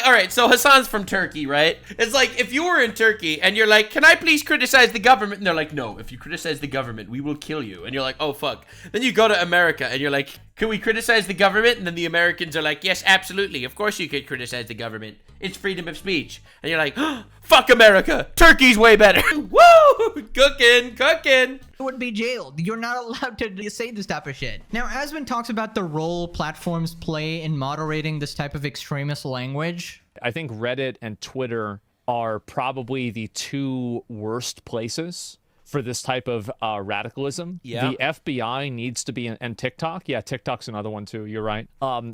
[SPEAKER 1] all right, so Hasan's from Turkey, right? It's like, if you were in Turkey and you're like, can I please criticize the government? And they're like, no, if you criticize the government, we will kill you. And you're like, oh, fuck. Then you go to America and you're like, can we criticize the government? And then the Americans are like, yes, absolutely. Of course you could criticize the government. It's freedom of speech. And you're like, oh, fuck America. Turkey's way better. Woo! Cooking.
[SPEAKER 3] You would be jailed. You're not allowed to say this type of shit. Now, Asmon talks about the role platforms play in moderating this type of extremist language.
[SPEAKER 10] I think Reddit and Twitter are probably the two worst places for this type of radicalism. The FBI needs to be and TikTok. Yeah, TikTok's another one too. You're right.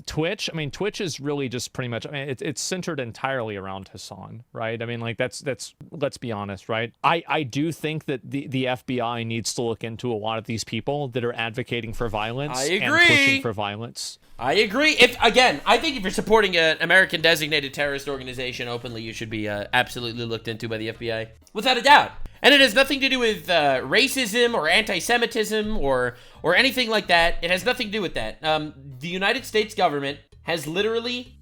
[SPEAKER 10] Twitch. I mean, Twitch is really just pretty much. I mean, it's centered entirely around Hasan, right? I mean, like that's. Let's be honest, right? I do think that the FBI needs to look into a lot of these people that are advocating for violence and pushing for violence.
[SPEAKER 1] I agree. I think if you're supporting an American designated terrorist organization openly, you should be absolutely looked into by the FBI, without a doubt. And it has nothing to do with racism or anti-Semitism or anything like that. It has nothing to do with that. The United States government has literally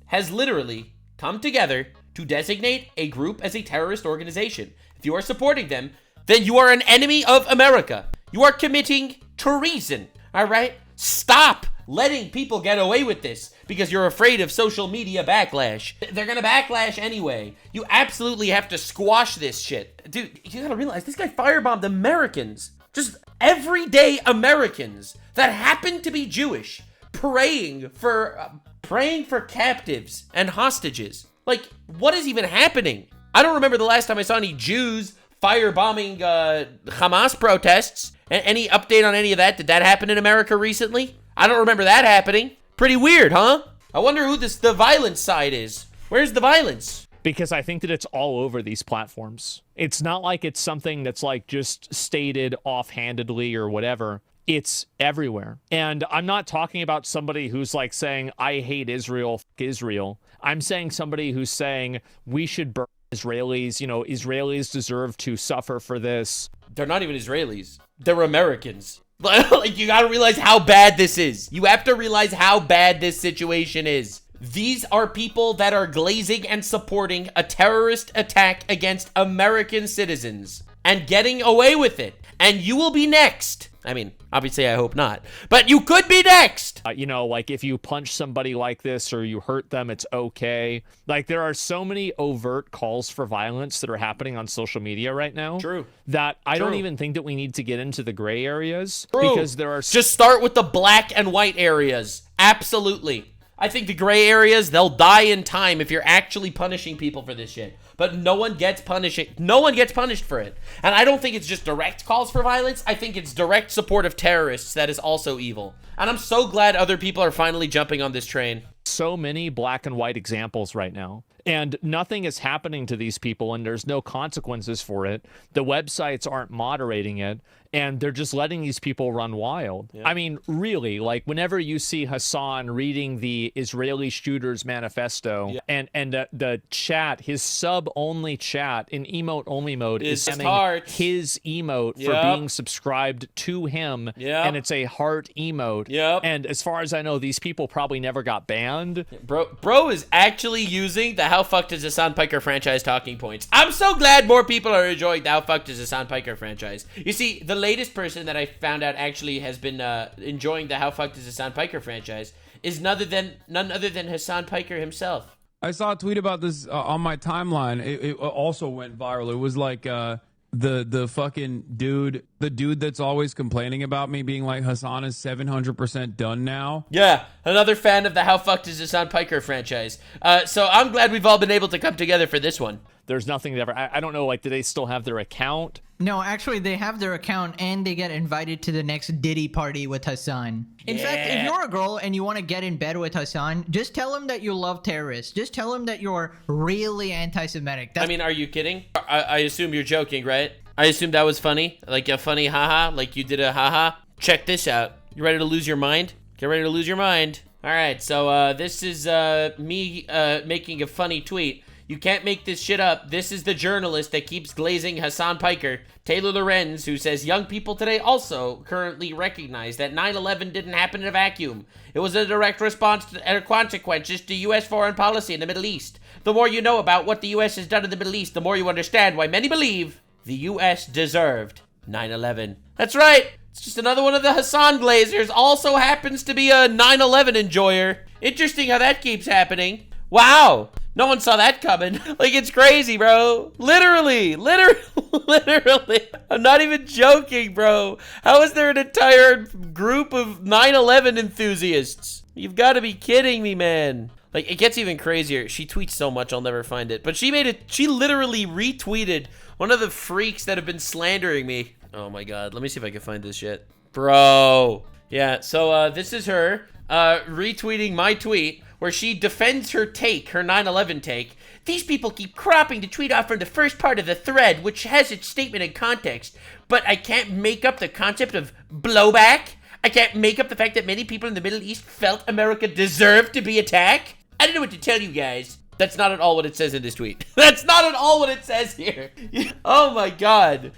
[SPEAKER 1] come together to designate a group as a terrorist organization. If you are supporting them, then you are an enemy of America. You are committing treason. All right? Stop letting people get away with this because you're afraid of social media backlash. They're gonna backlash anyway. You absolutely have to squash this shit. Dude, you gotta realize this guy firebombed Americans. Just everyday Americans that happen to be Jewish, praying for captives and hostages. Like, what is even happening? I don't remember the last time I saw any Jews firebombing Hamas protests. Any update on any of that? Did that happen in America recently? I don't remember that happening. Pretty weird, huh? I wonder who the violence side is. Where's the violence?
[SPEAKER 10] Because I think that it's all over these platforms. It's not like it's something that's like just stated offhandedly or whatever. It's everywhere. And I'm not talking about somebody who's like saying, I hate Israel, f*** Israel. I'm saying somebody who's saying we should burn Israelis. You know, Israelis deserve to suffer for this.
[SPEAKER 1] They're not even Israelis. They're Americans. Like, you gotta realize how bad this is. You have to realize how bad this situation is. These are people that are glazing and supporting a terrorist attack against American citizens and getting away with it. And you will be next. I mean, obviously I hope not, but you could be next.
[SPEAKER 10] You know, like if you punch somebody like this or you hurt them, it's okay. Like there are so many overt calls for violence that are happening on social media right now.
[SPEAKER 1] True.
[SPEAKER 10] That I don't even think that we need to get into the gray areas. True. Because there are...
[SPEAKER 1] Just start with the black and white areas. Absolutely. I think the gray areas, they'll die in time if you're actually punishing people for this shit. But no one gets punished for it. And I don't think it's just direct calls for violence. I think it's direct support of terrorists that is also evil. And I'm so glad other people are finally jumping on this train.
[SPEAKER 10] so many black and white examples right now. And nothing is happening to these people, and there's no consequences for it. The websites aren't moderating it, and they're just letting these people run wild. I mean, really, like whenever you see Hasan reading the Israeli Shooters Manifesto, and the chat, his sub-only chat in emote-only mode is sending his emote for being subscribed to him, and it's a heart emote. And as far as I know, these people probably never got banned.
[SPEAKER 1] Bro is actually using the How Fucked is Hassan Piker franchise talking points. I'm so glad more people are enjoying the How Fucked is Hassan Piker franchise. You see, the latest person that I found out actually has been enjoying the How Fucked is Hassan Piker franchise is none other than Hassan Piker himself.
[SPEAKER 4] I saw a tweet about this on my timeline. It also went viral. It was like the fucking dude, the dude that's always complaining about me being like, Hasan is 700% done now.
[SPEAKER 1] Yeah, another fan of the How Fucked is Hassan Piker franchise. So I'm glad we've all been able to come together for this one.
[SPEAKER 10] There's nothing that ever, I don't know, like, do they still have their account?
[SPEAKER 3] No, actually, they have their account, and they get invited to the next Diddy party with Hasan. In fact, if you're a girl and you want to get in bed with Hasan, just tell him that you love terrorists. Just tell him that you're really anti-Semitic.
[SPEAKER 1] I mean, are you kidding? I assume you're joking, right? I assume that was funny? Like a funny haha? Like you did a haha? Check this out. You ready to lose your mind? Get ready to lose your mind. All right, so this is me making a funny tweet. You can't make this shit up. This is the journalist that keeps glazing Hassan Piker, Taylor Lorenz, who says young people today also currently recognize that 9/11 didn't happen in a vacuum. It was a direct response to consequences to U.S. foreign policy in the Middle East. The more you know about what the U.S. has done in the Middle East, the more you understand why many believe the U.S. deserved 9/11. That's right. It's just another one of the Hassan glazers. Also happens to be a 9/11 enjoyer. Interesting how that keeps happening. Wow. No one saw that coming. Like, it's crazy, bro. Literally. I'm not even joking, bro. How is there an entire group of 9/11 enthusiasts? You've got to be kidding me, man. Like, it gets even crazier. She tweets so much, I'll never find it. But she literally retweeted one of the freaks that have been slandering me. Oh my God. Let me see if I can find this shit. Bro. Yeah, so this is her retweeting my tweet, where she defends her take, her 9/11 take. These people keep cropping the tweet off from the first part of the thread, which has its statement in context, but I can't make up the concept of blowback. I can't make up the fact that many people in the Middle East felt America deserved to be attacked. I don't know what to tell you guys. That's not at all what it says in this tweet. That's not at all what it says here. Oh my God.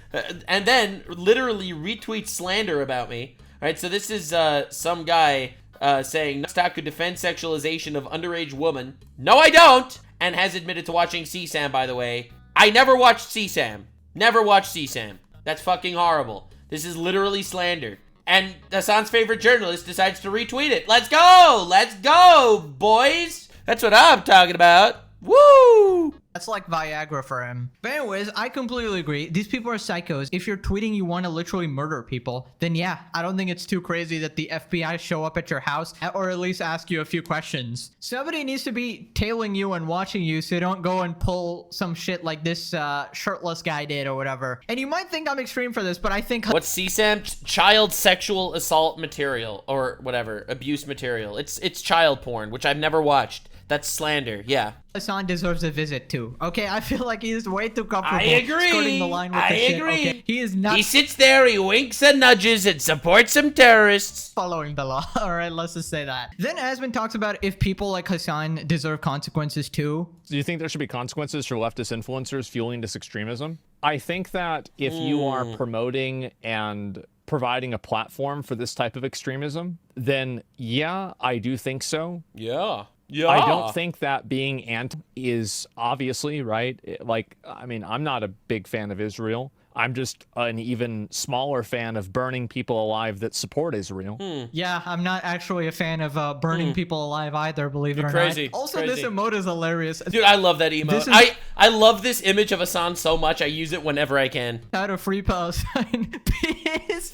[SPEAKER 1] And then literally retweet slander about me. All right, so this is some guy saying Nuxanor could defend sexualization of underage woman. No, I don't. And has admitted to watching CSAM, by the way. I never watched CSAM. Never watched CSAM. That's fucking horrible. This is literally slander. And Hassan's favorite journalist decides to retweet it. Let's go. Let's go, boys. That's what I'm talking about. Woo!
[SPEAKER 3] That's like Viagra for him. But anyways, I completely agree. These people are psychos. If you're tweeting you want to literally murder people, then yeah, I don't think it's too crazy that the FBI show up at your house or at least ask you a few questions. Somebody needs to be tailing you and watching you so you don't go and pull some shit like this shirtless guy did or whatever. And you might think I'm extreme for this, but I think...
[SPEAKER 1] What's CSAM? Child sexual assault material or whatever. Abuse material. It's child porn, which I've never watched. That's slander, yeah.
[SPEAKER 3] Hassan deserves a visit too. Okay, I feel like he is way too comfortable.
[SPEAKER 1] I agree.
[SPEAKER 3] Skirting the line with the shit. Okay? He is not.
[SPEAKER 1] He sits there, he winks and nudges and supports some terrorists.
[SPEAKER 3] Following the law. All right, let's just say that. Then Asmon talks about if people like Hasan deserve consequences too.
[SPEAKER 10] Do you think there should be consequences for leftist influencers fueling this extremism? I think that if you are promoting and providing a platform for this type of extremism, then yeah, I do think so.
[SPEAKER 1] Yeah.
[SPEAKER 10] I don't think that being anti is obviously, right? Like, I mean, I'm not a big fan of Israel. I'm just an even smaller fan of burning people alive that support Israel.
[SPEAKER 3] Yeah, I'm not actually a fan of burning people alive either, believe it or
[SPEAKER 1] crazy.
[SPEAKER 3] not. Also,
[SPEAKER 1] crazy.
[SPEAKER 3] this emote is hilarious.
[SPEAKER 1] Dude, I love that emote. I love this image of Hasan so much, I use it whenever I can.
[SPEAKER 3] Out of free Palestine.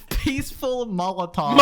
[SPEAKER 3] Peaceful Molotov.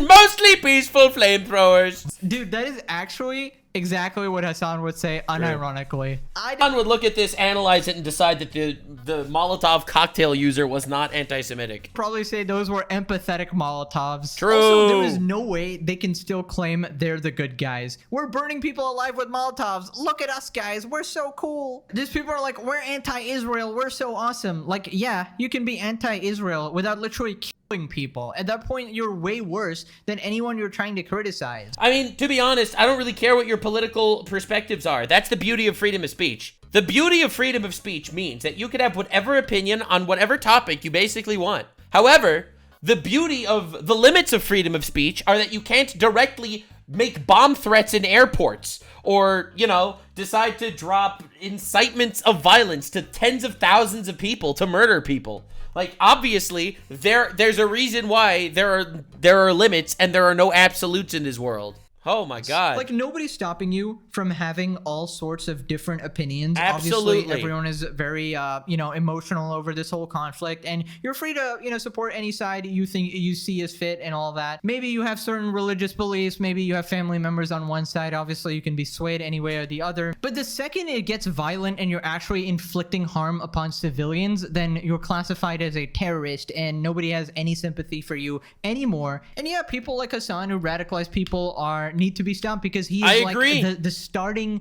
[SPEAKER 1] Mostly peaceful flamethrowers.
[SPEAKER 3] Dude, that is actually exactly what Hassan would say, unironically.
[SPEAKER 1] Hassan would look at this, analyze it, and decide that the Molotov cocktail user was not anti-Semitic.
[SPEAKER 3] Probably say those were empathetic Molotovs.
[SPEAKER 1] True.
[SPEAKER 3] Also, there is no way they can still claim they're the good guys. We're burning people alive with Molotovs. Look at us, guys. We're so cool. These people are like, we're anti-Israel. We're so awesome. Like, yeah, you can be anti-Israel without literally killing people. At that point, you're way worse than anyone you're trying to criticize.
[SPEAKER 1] I mean, to be honest, I don't really care what your political perspectives are. That's the beauty of freedom of speech. The beauty of freedom of speech means that you could have whatever opinion on whatever topic you basically want. However, the beauty of the limits of freedom of speech are that you can't directly make bomb threats in airports or, you know, decide to drop incitements of violence to tens of thousands of people to murder people. Like, obviously, there's a reason why there are limits and there are no absolutes in this world. Oh my God.
[SPEAKER 3] Like, nobody's stopping you from having all sorts of different opinions.
[SPEAKER 1] Absolutely.
[SPEAKER 3] Obviously, everyone is very, emotional over this whole conflict, and you're free to, support any side you think you see as fit and all that. Maybe you have certain religious beliefs. Maybe you have family members on one side. Obviously, you can be swayed any way or the other. But the second it gets violent and you're actually inflicting harm upon civilians, then you're classified as a terrorist, and nobody has any sympathy for you anymore. And yeah, people like Hassan who radicalize people need to be stopped because he is the starting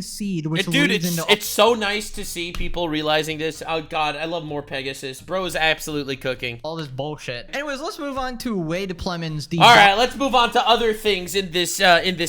[SPEAKER 3] seed which leads into
[SPEAKER 1] it's so nice to see people realizing this. Oh God, I love more Pegasus. Bro is absolutely cooking
[SPEAKER 3] all this bullshit. Anyways, let's move on to Wade Plemons.
[SPEAKER 1] All right, let's move on to other things in this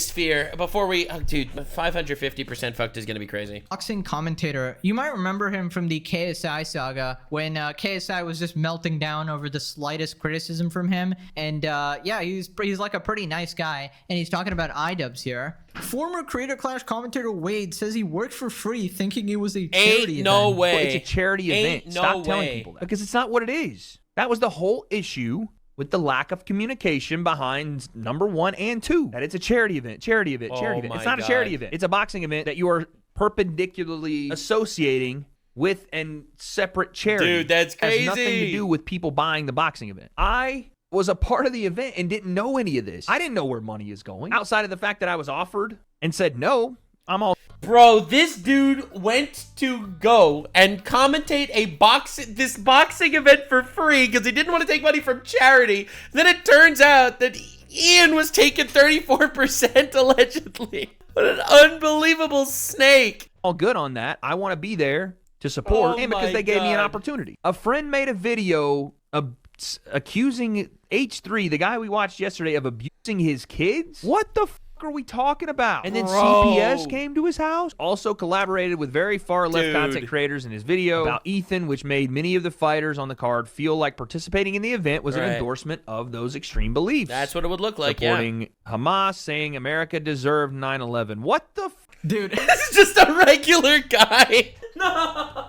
[SPEAKER 1] sphere before we dude, 550% fucked is gonna be crazy.
[SPEAKER 3] Boxing commentator, you might remember him from the KSI saga when KSI was just melting down over the slightest criticism from him, and he's like a pretty nice guy. And he's talking about Idubbbz here. Former Creator Clash commentator Wade says he worked for free thinking it was a charity event.
[SPEAKER 1] No way.
[SPEAKER 12] Well, it's a charity event. Stop telling people that. Because it's not what it is. That was the whole issue with the lack of communication behind number 1 and 2. That it's a charity event. Charity event. It's not a charity event. It's a boxing event that you are perpendicularly associating with and separate charity.
[SPEAKER 1] Dude, that's crazy.
[SPEAKER 12] It has nothing to do with people buying the boxing event. I was a part of the event and didn't know any of this. I didn't know where money is going. Outside of the fact that I was offered and said no, I'm all...
[SPEAKER 1] Bro, this dude went to go and commentate this boxing event for free because he didn't want to take money from charity. Then it turns out that Ian was taking 34% allegedly. What an unbelievable snake.
[SPEAKER 12] All good on that. I want to be there to support him because they gave me an opportunity. A friend made a video accusing H3, the guy we watched yesterday, of abusing his kids. What the fuck are we talking about? And then CPS came to his house. Also collaborated with very far left content creators in his video about Ethan, which made many of the fighters on the card feel like participating in the event was an endorsement of those extreme beliefs.
[SPEAKER 1] That's what it would look like,
[SPEAKER 12] supporting Hamas, saying America deserved 9/11. What the
[SPEAKER 3] dude?
[SPEAKER 1] This is just a regular guy. No.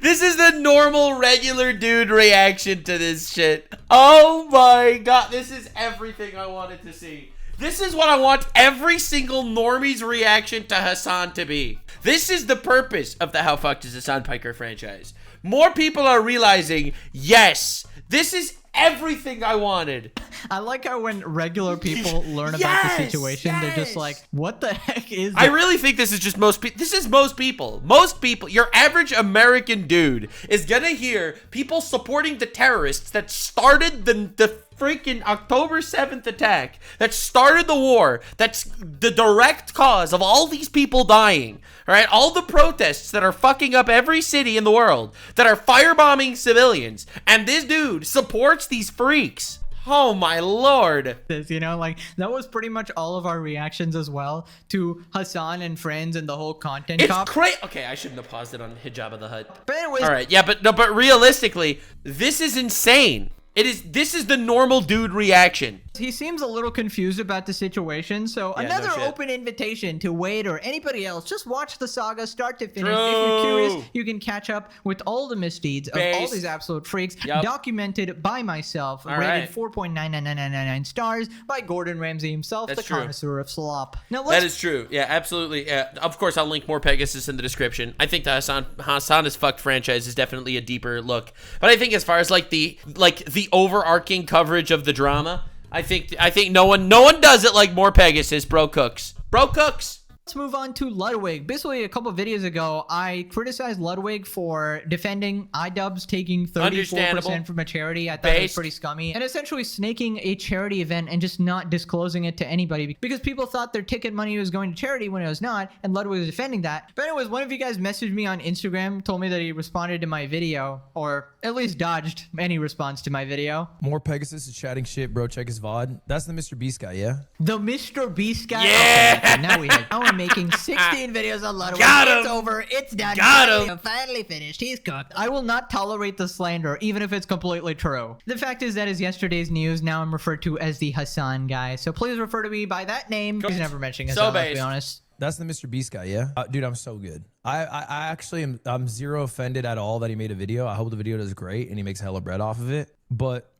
[SPEAKER 1] This is the normal regular dude reaction to this shit. Oh my God, this is everything I wanted to see. This is what I want every single normie's reaction to Hassan to be. This is the purpose of the How Fucked is Hassan Piker franchise. More people are realizing, yes, this is everything I wanted.
[SPEAKER 3] I like how when regular people learn about the situation, they're just like, what the heck is that?
[SPEAKER 1] I really think this is just most people. This is most people. Most people, your average American dude is gonna hear people supporting the terrorists that started the freaking October 7th attack, that started the war, that's the direct cause of all these people dying, all right? All the protests that are fucking up every city in the world, that are firebombing civilians, and this dude supports these freaks. Oh my lord.
[SPEAKER 3] That was pretty much all of our reactions as well to Hassan and friends and the whole content cop.
[SPEAKER 1] It's crazy. Okay, I shouldn't have paused it on Hijab the Hutt.
[SPEAKER 3] But anyways,
[SPEAKER 1] all right, yeah, but realistically, this is insane. This is the normal dude reaction.
[SPEAKER 3] He seems a little confused about the situation, so another open invitation to Wade or anybody else. Just watch the saga start to finish. If you're curious, you can catch up with all the misdeeds of all these absolute freaks, documented by myself, rated 4.99999 stars by Gordon Ramsay himself, the connoisseur of slop. Now,
[SPEAKER 1] that is true. Yeah, absolutely. Of course, I'll link more Pegasus in the description. I think the Hassan is Fucked franchise is definitely a deeper look. But I think as far as the overarching coverage of the drama, I think no one does it like more Pegasus, bro cooks. Bro cooks.
[SPEAKER 3] Let's move on to Ludwig. Basically, a couple of videos ago, I criticized Ludwig for defending Idubbbz taking 34% from a charity. I thought it was pretty scummy. And essentially snaking a charity event and just not disclosing it to anybody because people thought their ticket money was going to charity when it was not, and Ludwig was defending that. But anyways, one of you guys messaged me on Instagram, told me that he responded to my video, or at least dodged any response to my video.
[SPEAKER 13] More Pegasus is chatting shit, bro. Check his VOD. That's the Mr. Beast guy, yeah?
[SPEAKER 3] The Mr. Beast guy?
[SPEAKER 1] Yeah!
[SPEAKER 3] Okay, now we have. Now I'm making 16 videos on Ludwig.
[SPEAKER 1] Got him.
[SPEAKER 3] It's over. It's done.
[SPEAKER 1] Got him.
[SPEAKER 3] Finally finished. He's cooked. I will not tolerate the slander, even if it's completely true. The fact is that is yesterday's news. Now I'm referred to as the Hasan guy. So please refer to me by that name. He's never mentioning Hasan, let's be honest.
[SPEAKER 13] That's the Mr. Beast guy, yeah? Dude, I'm so good. I actually I'm zero offended at all that he made a video. I hope the video does great and he makes hella bread off of it. But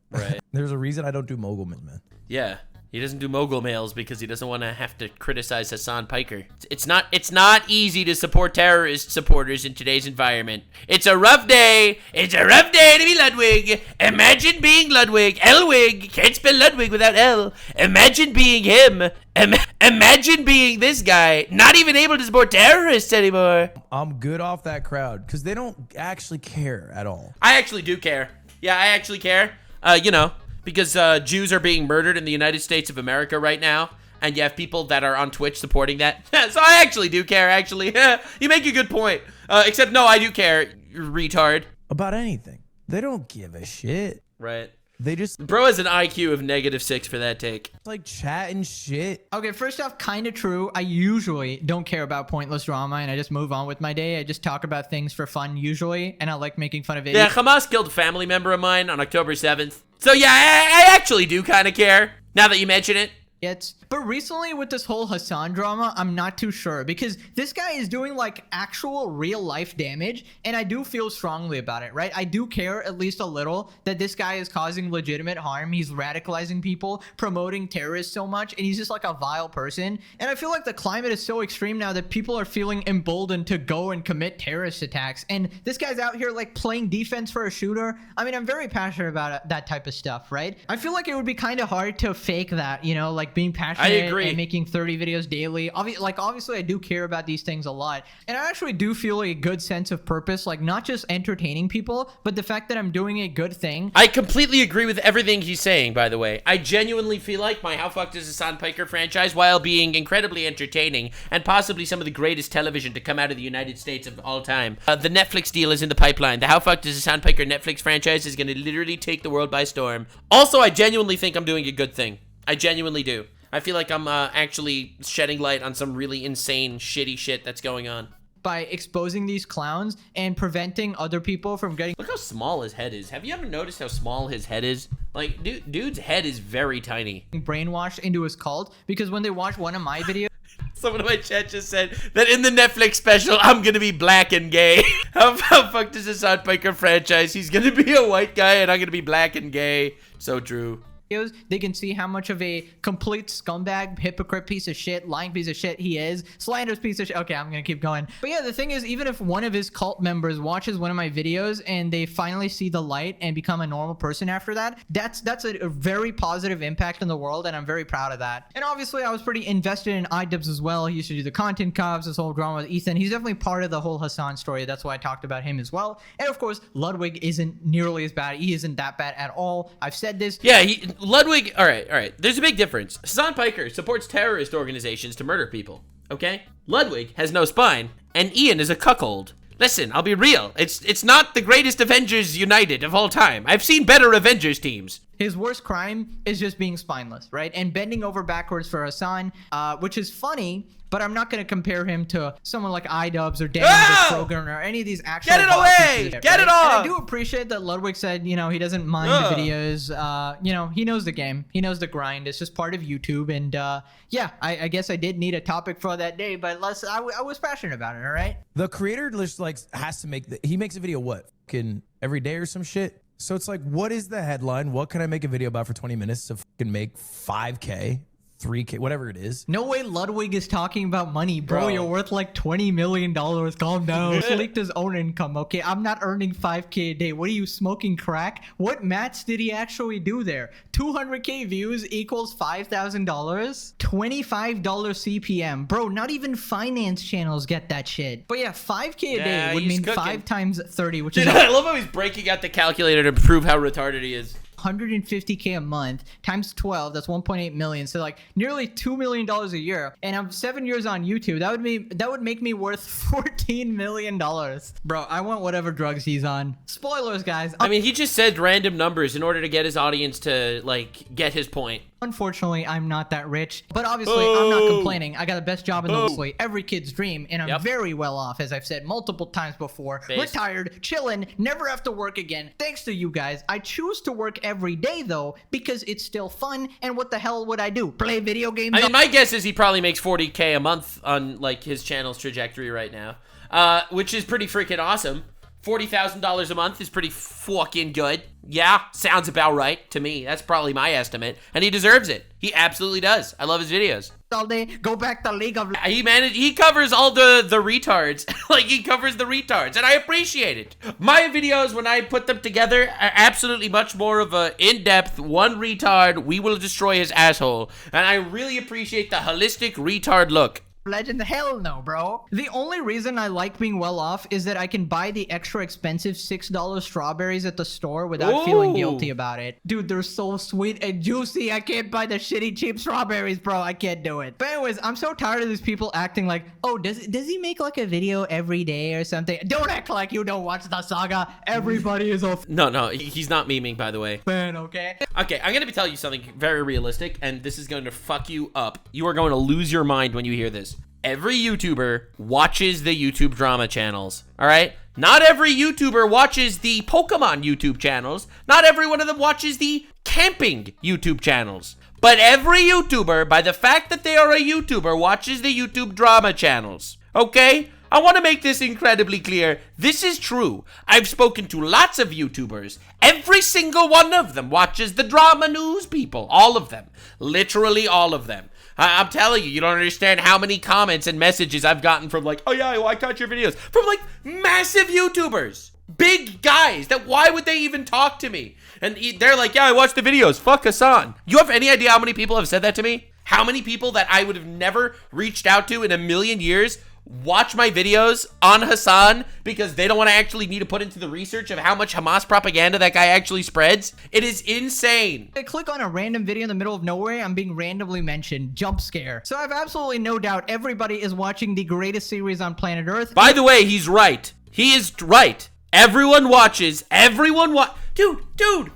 [SPEAKER 13] there's a reason I don't do mogul man.
[SPEAKER 1] Yeah. He doesn't do mogul mails because he doesn't want to have to criticize Hassan Piker. It's not easy to support terrorist supporters in today's environment. It's a rough day. It's a rough day to be Ludwig. Imagine being Ludwig. Elwig. Can't spell Ludwig without L. Imagine being him. Imagine being this guy. Not even able to support terrorists anymore.
[SPEAKER 13] I'm good off that crowd because they don't actually care at all.
[SPEAKER 1] I actually do care. Yeah, I actually care. You know. Because Jews are being murdered in the United States of America right now, and you have people that are on Twitch supporting that. So I actually do care, actually. You make a good point. Except, no, I do care, you retard.
[SPEAKER 13] About anything. They don't give a shit.
[SPEAKER 1] Right.
[SPEAKER 13] They just...
[SPEAKER 1] Bro has an IQ of -6 for that take.
[SPEAKER 13] It's like chatting shit.
[SPEAKER 3] Okay, first off, kind of true. I usually don't care about pointless drama, and I just move on with my day. I just talk about things for fun, usually, and I like making fun of idiots.
[SPEAKER 1] Yeah, Hamas killed a family member of mine on October 7th. So yeah, I actually do kind of care, now that you mention it.
[SPEAKER 3] But recently with this whole Hasan drama, I'm not too sure because this guy is doing like actual real life damage, and I do feel strongly about it, right? I do care at least a little that this guy is causing legitimate harm. He's radicalizing people, promoting terrorists so much, and he's just like a vile person. And I feel like the climate is so extreme now that people are feeling emboldened to go and commit terrorist attacks. And this guy's out here like playing defense for a shooter. I mean, I'm very passionate about that type of stuff, right? I feel like it would be kind of hard to fake that, you know, like being passionate and making 30 videos daily. Obviously I do care about these things a lot, and I actually do feel a good sense of purpose, like not just entertaining people, but the fact that I'm doing a good thing.
[SPEAKER 1] I completely agree with everything he's saying, by the way. I genuinely feel like my How Fucked is Hassan Piker franchise, while being incredibly entertaining and possibly some of the greatest television to come out of the United States of all time, the Netflix deal is in the pipeline. The How Fucked is Hassan Piker Netflix franchise is going to literally take the world by storm. Also, I genuinely think I'm doing a good thing. I genuinely do. I feel like I'm actually shedding light on some really insane, shitty shit that's going on.
[SPEAKER 3] By exposing these clowns and preventing other people from getting...
[SPEAKER 1] Look how small his head is. Have you ever noticed how small his head is? Like, dude's head is very tiny.
[SPEAKER 3] ...brainwashed into his cult, because when they watch one of my videos...
[SPEAKER 1] Someone in my chat just said that in the Netflix special, I'm gonna be black and gay. How fucked is this Hassan Piker franchise? He's gonna be a white guy and I'm gonna be black and gay. So true.
[SPEAKER 3] They can see how much of a complete scumbag, hypocrite piece of shit, lying piece of shit he is, slanderous piece of shit. Okay, I'm gonna keep going. But yeah, the thing is, even if one of his cult members watches one of my videos and they finally see the light and become a normal person after that, that's a very positive impact in the world, and I'm very proud of that. And obviously, I was pretty invested in Idubbbz as well. He used to do the content cops, this whole drama with Ethan. He's definitely part of the whole Hasan story. That's why I talked about him as well. And of course, Ludwig isn't nearly as bad. He isn't that bad at all. I've said this.
[SPEAKER 1] Yeah, Ludwig, all right. There's a big difference. Hassan Piker supports terrorist organizations to murder people, okay? Ludwig has no spine, and Ian is a cuckold. Listen, I'll be real. It's not the greatest Avengers United of all time. I've seen better Avengers teams.
[SPEAKER 3] His worst crime is just being spineless, right? And bending over backwards for Hasan, which is funny, but I'm not going to compare him to someone like Idubbbz or Denims or Krogan or any of these actual...
[SPEAKER 1] Get it away! Get it off!
[SPEAKER 3] And I do appreciate that Ludwig said, you know, he doesn't mind the videos. You know, he knows the game. He knows the grind. It's just part of YouTube. And yeah, I guess I did need a topic for that day, but I was passionate about it, all right?
[SPEAKER 13] The creator just like has to make... he makes a video, what? Fucking every day or some shit? So it's like, what is the headline? What can I make a video about for 20 minutes to fucking make 5K? 3K, whatever it is.
[SPEAKER 3] No way Ludwig is talking about money, bro. You're worth like $20 million. Calm down. He's leaked his own income, okay? I'm not earning 5K a day. What are you, smoking crack? What match did he actually do there? 200K views equals $5,000? $25 CPM. Bro, not even finance channels get that shit. But yeah, 5K a day would mean
[SPEAKER 1] cooking.
[SPEAKER 3] 5 times 30, which is...
[SPEAKER 1] Dude, I love how he's breaking out the calculator to prove how retarded he is.
[SPEAKER 3] 150K a month times 12, that's 1.8 million, so like nearly $2 million a year, and I'm 7 years on YouTube. That would make me worth $14 million. Bro, I want whatever drugs he's on. Spoilers, guys.
[SPEAKER 1] I mean, he just said random numbers in order to get his audience to like get his point.
[SPEAKER 3] Unfortunately, I'm not that rich, but obviously I'm not complaining. I got the best job in the world, every kid's dream, and I'm very well off, as I've said multiple times before. Retired, chilling, never have to work again. Thanks to you guys. I choose to work every day though, because it's still fun, and what the hell would I do? Play video games?
[SPEAKER 1] I mean, my guess is he probably makes 40K a month on like his channel's trajectory right now, which is pretty freaking awesome. $40,000 a month is pretty fucking good. Yeah, sounds about right to me. That's probably my estimate, and he deserves it. He absolutely does. I love his videos.
[SPEAKER 3] All day, go back to League of...
[SPEAKER 1] He covers all the retards. Like, he covers the retards, and I appreciate it. My videos, when I put them together, are absolutely much more of a in-depth, one retard, we will destroy his asshole. And I really appreciate the holistic retard look.
[SPEAKER 3] Legend, hell no, bro. The only reason I like being well off is that I can buy the extra expensive $6 strawberries at the store without feeling guilty about it. Dude, they're so sweet and juicy. I can't buy the shitty cheap strawberries, bro. I can't do it. But anyways, I'm so tired of these people acting like, oh, does he make like a video every day or something? Don't act like you don't watch the saga. Everybody is off.
[SPEAKER 1] No, he's not memeing, by the way.
[SPEAKER 3] Man, okay?
[SPEAKER 1] Okay, I'm gonna tell you something very realistic, and this is going to fuck you up. You are going to lose your mind when you hear this. Every YouTuber watches the YouTube drama channels, all right? Not every YouTuber watches the Pokemon YouTube channels. Not every one of them watches the camping YouTube channels. But every YouTuber, by the fact that they are a YouTuber, watches the YouTube drama channels, okay? I want to make this incredibly clear. This is true. I've spoken to lots of YouTubers. Every single one of them watches the drama news people. All of them. Literally all of them. I'm telling you, you don't understand how many comments and messages I've gotten from like, oh yeah, I catch your videos. From like massive YouTubers. Big guys that why would they even talk to me? And they're like, yeah, I watch the videos. Fuck Hassan. You have any idea how many people have said that to me? How many people that I would have never reached out to in a million years watch my videos on Hassan because they don't want to actually need to put into the research of how much Hamas propaganda that guy actually spreads? It is insane.
[SPEAKER 3] I click on a random video in the middle of nowhere, I'm being randomly mentioned. Jump scare. So I have absolutely no doubt everybody is watching the greatest series on planet Earth.
[SPEAKER 1] By the way, he's right. He is right. Everyone watches. Dude. You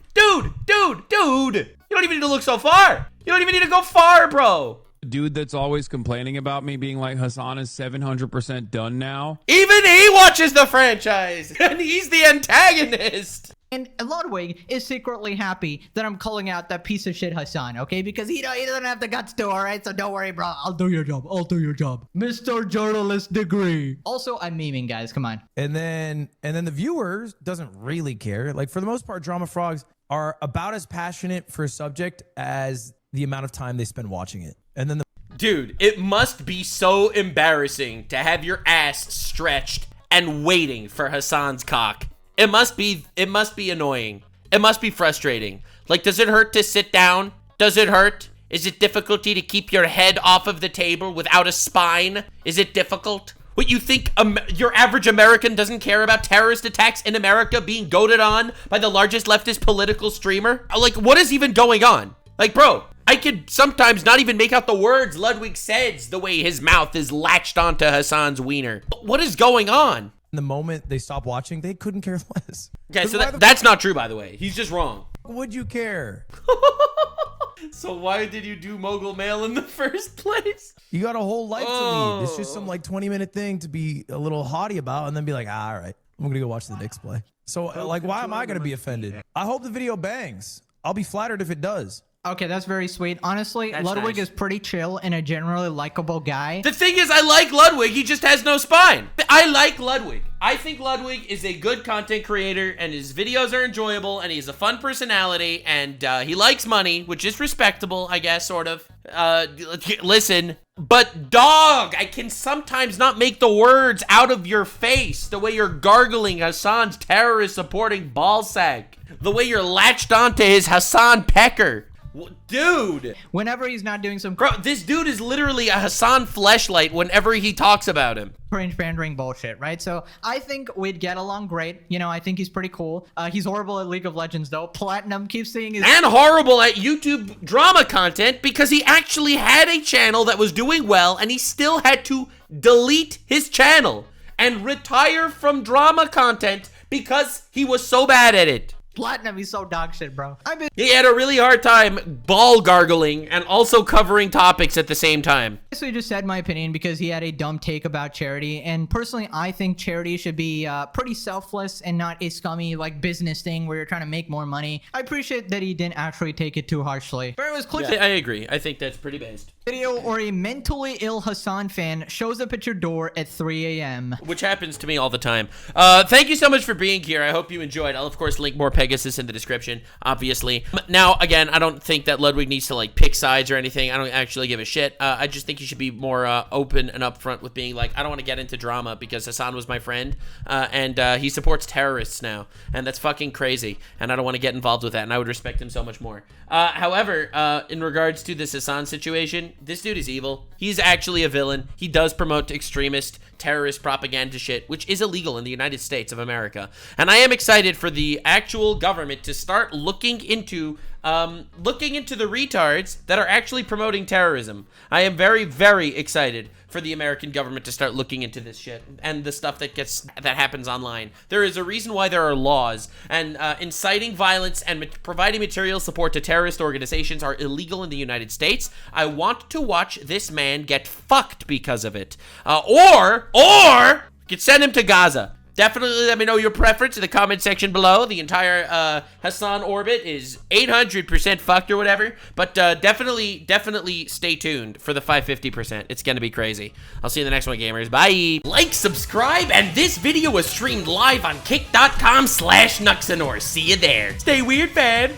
[SPEAKER 1] don't even need to look so far. You don't even need to go far, bro.
[SPEAKER 4] Dude that's always complaining about me being like, Hassan is 700% done now.
[SPEAKER 1] Even he watches the franchise, and he's the antagonist.
[SPEAKER 3] And Ludwig is secretly happy that I'm calling out that piece of shit Hassan, okay? Because he doesn't have the guts to, all right? So don't worry, bro. I'll do your job. Mr. Journalist degree. Also, I'm memeing, guys. Come on.
[SPEAKER 13] And then the viewers doesn't really care. Like, for the most part, drama frogs are about as passionate for a subject as the amount of time they spend watching it. And then
[SPEAKER 1] Dude, it must be so embarrassing to have your ass stretched and waiting for Hassan's cock. It must be annoying. It must be frustrating. Like, does it hurt to sit down? Does it hurt? Is it difficulty to keep your head off of the table without a spine? Is it difficult? What, you think your average American doesn't care about terrorist attacks in America being goaded on by the largest leftist political streamer? Like, what is even going on? Like, bro, I could sometimes not even make out the words Ludwig says the way his mouth is latched onto Hassan's wiener. What is going on?
[SPEAKER 13] The moment they stop watching, they couldn't care less.
[SPEAKER 1] Okay, so that's not true, by the way. He's just wrong.
[SPEAKER 13] Would you care?
[SPEAKER 1] So why did you do Mogul Mail in the first place?
[SPEAKER 13] You got a whole life to lead. It's just some like 20-minute thing to be a little haughty about and then be like, all right, I'm going to go watch the Knicks play. So like, why am I going to be offended? I hope the video bangs. I'll be flattered if it does.
[SPEAKER 3] Okay, that's very sweet. Honestly, Ludwig is pretty chill and a generally likable guy.
[SPEAKER 1] The thing is, I like Ludwig. He just has no spine. I like Ludwig. I think Ludwig is a good content creator, and his videos are enjoyable, and he's a fun personality, and he likes money, which is respectable, I guess, sort of. listen, but dog, I can sometimes not make the words out of your face the way you're gargling Hassan's terrorist supporting ballsack, the way you're latched onto his Hassan Piker. Dude,
[SPEAKER 3] whenever he's not doing some
[SPEAKER 1] bro, this dude is literally a Hassan fleshlight whenever he talks about him.
[SPEAKER 3] Cringe pandering bullshit, right? So I think we'd get along great. You know, I think he's pretty cool. He's horrible at League of Legends though. Platinum keeps seeing his
[SPEAKER 1] and horrible at YouTube drama content because he actually had a channel that was doing well and he still had to delete his channel and retire from drama content because he was so bad at it.
[SPEAKER 3] Platinum, he's so dog shit, bro.
[SPEAKER 1] He had a really hard time ball gargling and also covering topics at the same time.
[SPEAKER 3] So just said my opinion because he had a dumb take about charity, and personally I think charity should be pretty selfless and not a scummy like business thing where you're trying to make more money. I appreciate that he didn't actually take it too harshly. But it was click.
[SPEAKER 1] I agree. I think that's pretty based.
[SPEAKER 3] Video or a mentally ill Hassan fan shows up at your door at 3 a.m.
[SPEAKER 1] Which happens to me all the time. Thank you so much for being here. I hope you enjoyed. I'll of course link more Pegasus in the description, obviously. Now, again, I don't think that Ludwig needs to like pick sides or anything. I don't actually give a shit. I just think he should be more open and upfront with being like, I don't want to get into drama because Hassan was my friend, and he supports terrorists now, and that's fucking crazy, and I don't want to get involved with that, and I would respect him so much more. However, in regards to this Hassan situation, this dude is evil. He's actually a villain. He does promote extremist, terrorist propaganda shit, which is illegal in the United States of America. And I am excited for the actual government to start looking into the retards that are actually promoting terrorism. I am very, very excited for the American government to start looking into this shit and the stuff that happens online. There is a reason why there are laws, and inciting violence and providing material support to terrorist organizations are illegal in the United States. I want to watch this man get fucked because of it. Or you could send him to Gaza. Definitely let me know your preference in the comment section below. The entire Hassan orbit is 800% fucked or whatever. But definitely stay tuned for the 550%. It's going to be crazy. I'll see you in the next one, gamers. Bye. Like, subscribe, and this video was streamed live on kick.com/Nuxanor. See you there. Stay weird, fam.